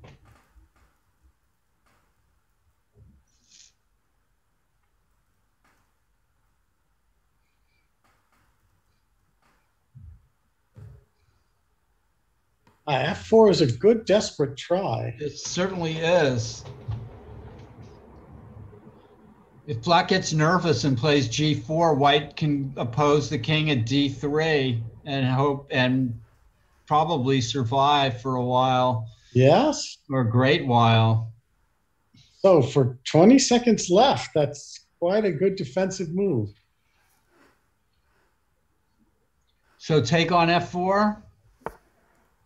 B: F4 is a good desperate try.
C: It certainly is. If Black gets nervous and plays G4, White can oppose the king at D3 and hope and probably survive for a while.
B: Yes.
C: Or a great while.
B: So for 20 seconds left, that's quite a good defensive move.
C: So take on F4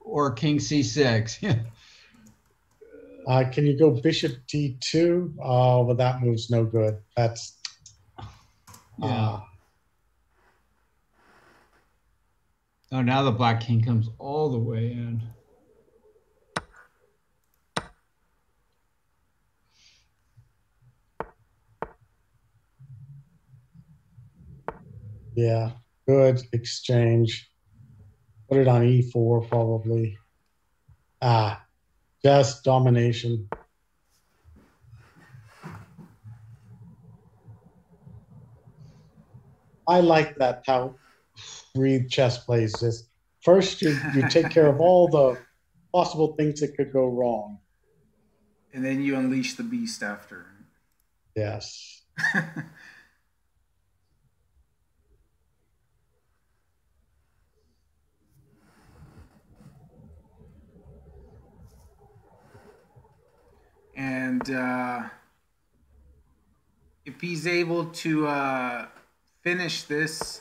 C: or King C6?
B: Can you go bishop D2? Oh, but that move's no good. That's
C: yeah. Oh, now the black king comes all the way in.
B: Yeah, good exchange. Put it on E4 probably. Just domination. I like that how Reed chess plays. Just first you take care of all the possible things that could go wrong.
A: And then you unleash the beast after.
B: Yes.
A: And if he's able to finish this,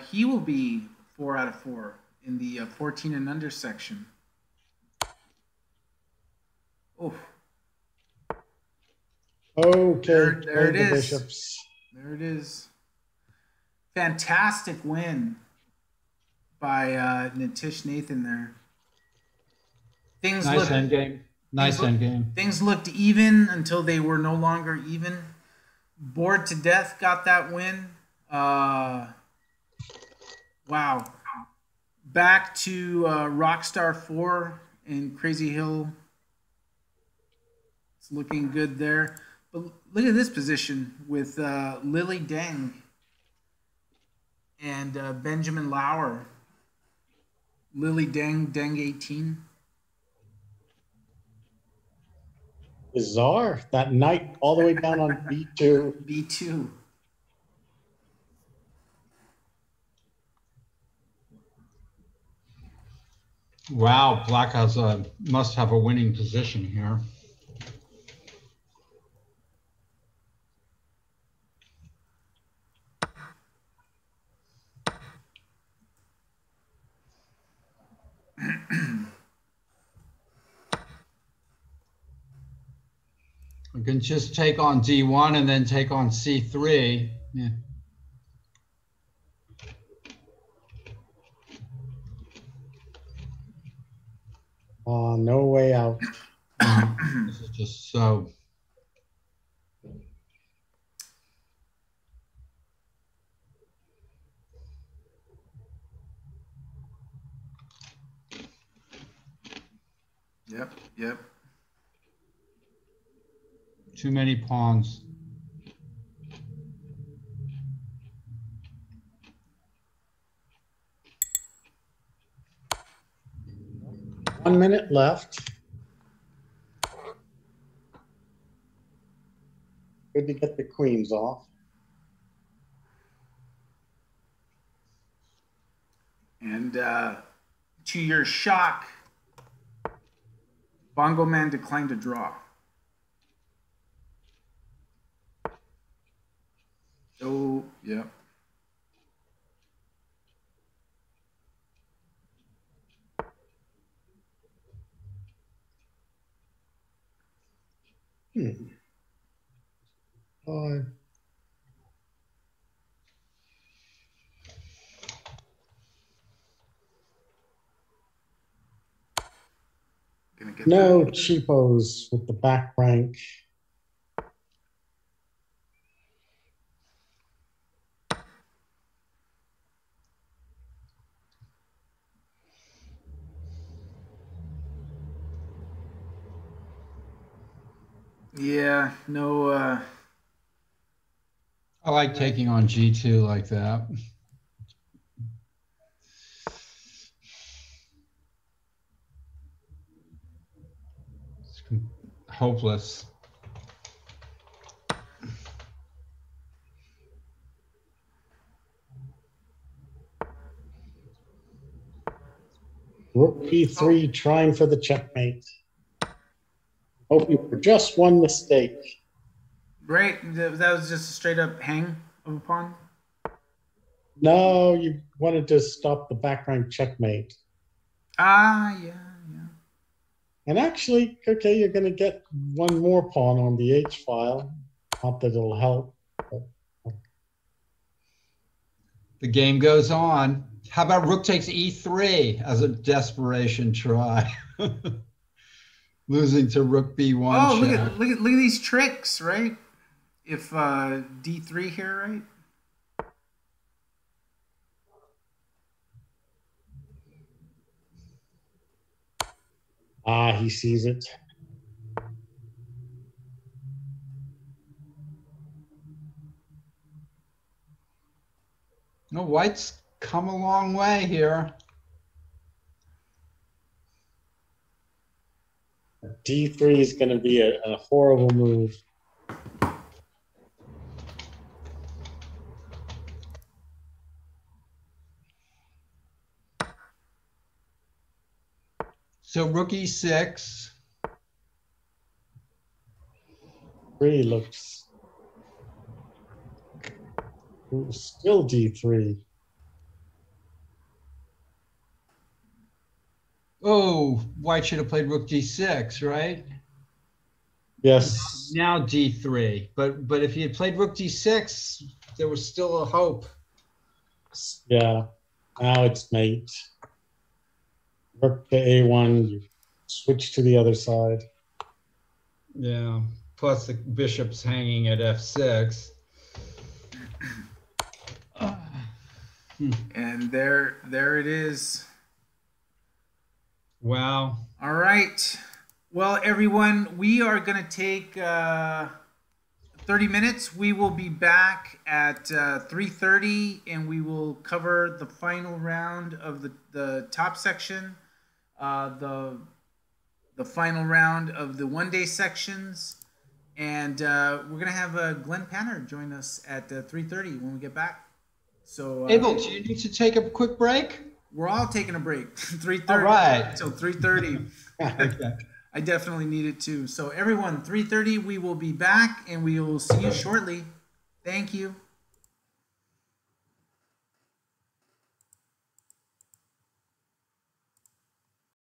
A: he will be 4 out of 4 in the 14 and under section. Oh,
B: Okay,
A: There
B: play
A: it
B: the
A: is.
B: bishops.
A: There it is. Fantastic win by Nitish Nathan there. Things
C: Nice
A: looked
C: endgame. Nice endgame.
A: things looked even until they were no longer even. Bored to Death got that win. Wow. Back to Rockstar 4 and Crazy Hill. It's looking good there. But look at this position with Lily Deng and Benjamin Lauer. Lily Deng, Deng 18.
B: Bizarre. That knight all the way down on B2.
A: B2.
C: Wow, Black has must have a winning position here. We can just take on D1 and then take on C3. Yeah.
B: No way out.
C: This is just so.
A: Yep.
C: Too many pawns.
B: One minute left. Good to get the queens off.
A: And to your shock, Bongo Man declined to draw. Oh, yeah.
B: Five. No cheapos with the back rank.
A: Yeah, no.
C: I like taking on G2 like that. It's hopeless.
B: Rook E3 trying for the checkmate. Hoping for just one mistake.
A: Right, that was just a straight up hang of a pawn.
B: No, you wanted to stop the back rank checkmate.
A: Yeah.
B: And actually, okay, you're going to get one more pawn on the H file. Not that it'll help.
C: The game goes on. How about Rook takes E3 as a desperation try? Losing to Rook B1.
A: Oh, look at these tricks, right? If D3 here,
B: right? He sees it.
C: No, White's come a long way here.
B: D3 is going to be a horrible move.
C: So Rook E6.
B: 3 looks still D3.
C: Oh, White should have played Rook D6, right?
B: Yes.
C: Now D3. But if he had played Rook D6, there was still a hope.
B: Yeah. Now it's mate. Rook to A1. You switch to the other side.
C: Yeah. Plus the bishop's hanging at F6.
A: And there it is.
C: Wow.
A: All right. Well, everyone, we are going to take 30 minutes. We will be back at 3:30, and we will cover the final round of the top section, the final round of the one-day sections, and we're going to have Glenn Panner join us at 3:30 when we get back. So,
C: Abel, do you need to take a quick break?
A: We're all taking a break. 3:30
C: All right.
A: until 3:30.
C: Okay.
A: I definitely need it too. So everyone, 3:30, we will be back and we will see you shortly. Thank you.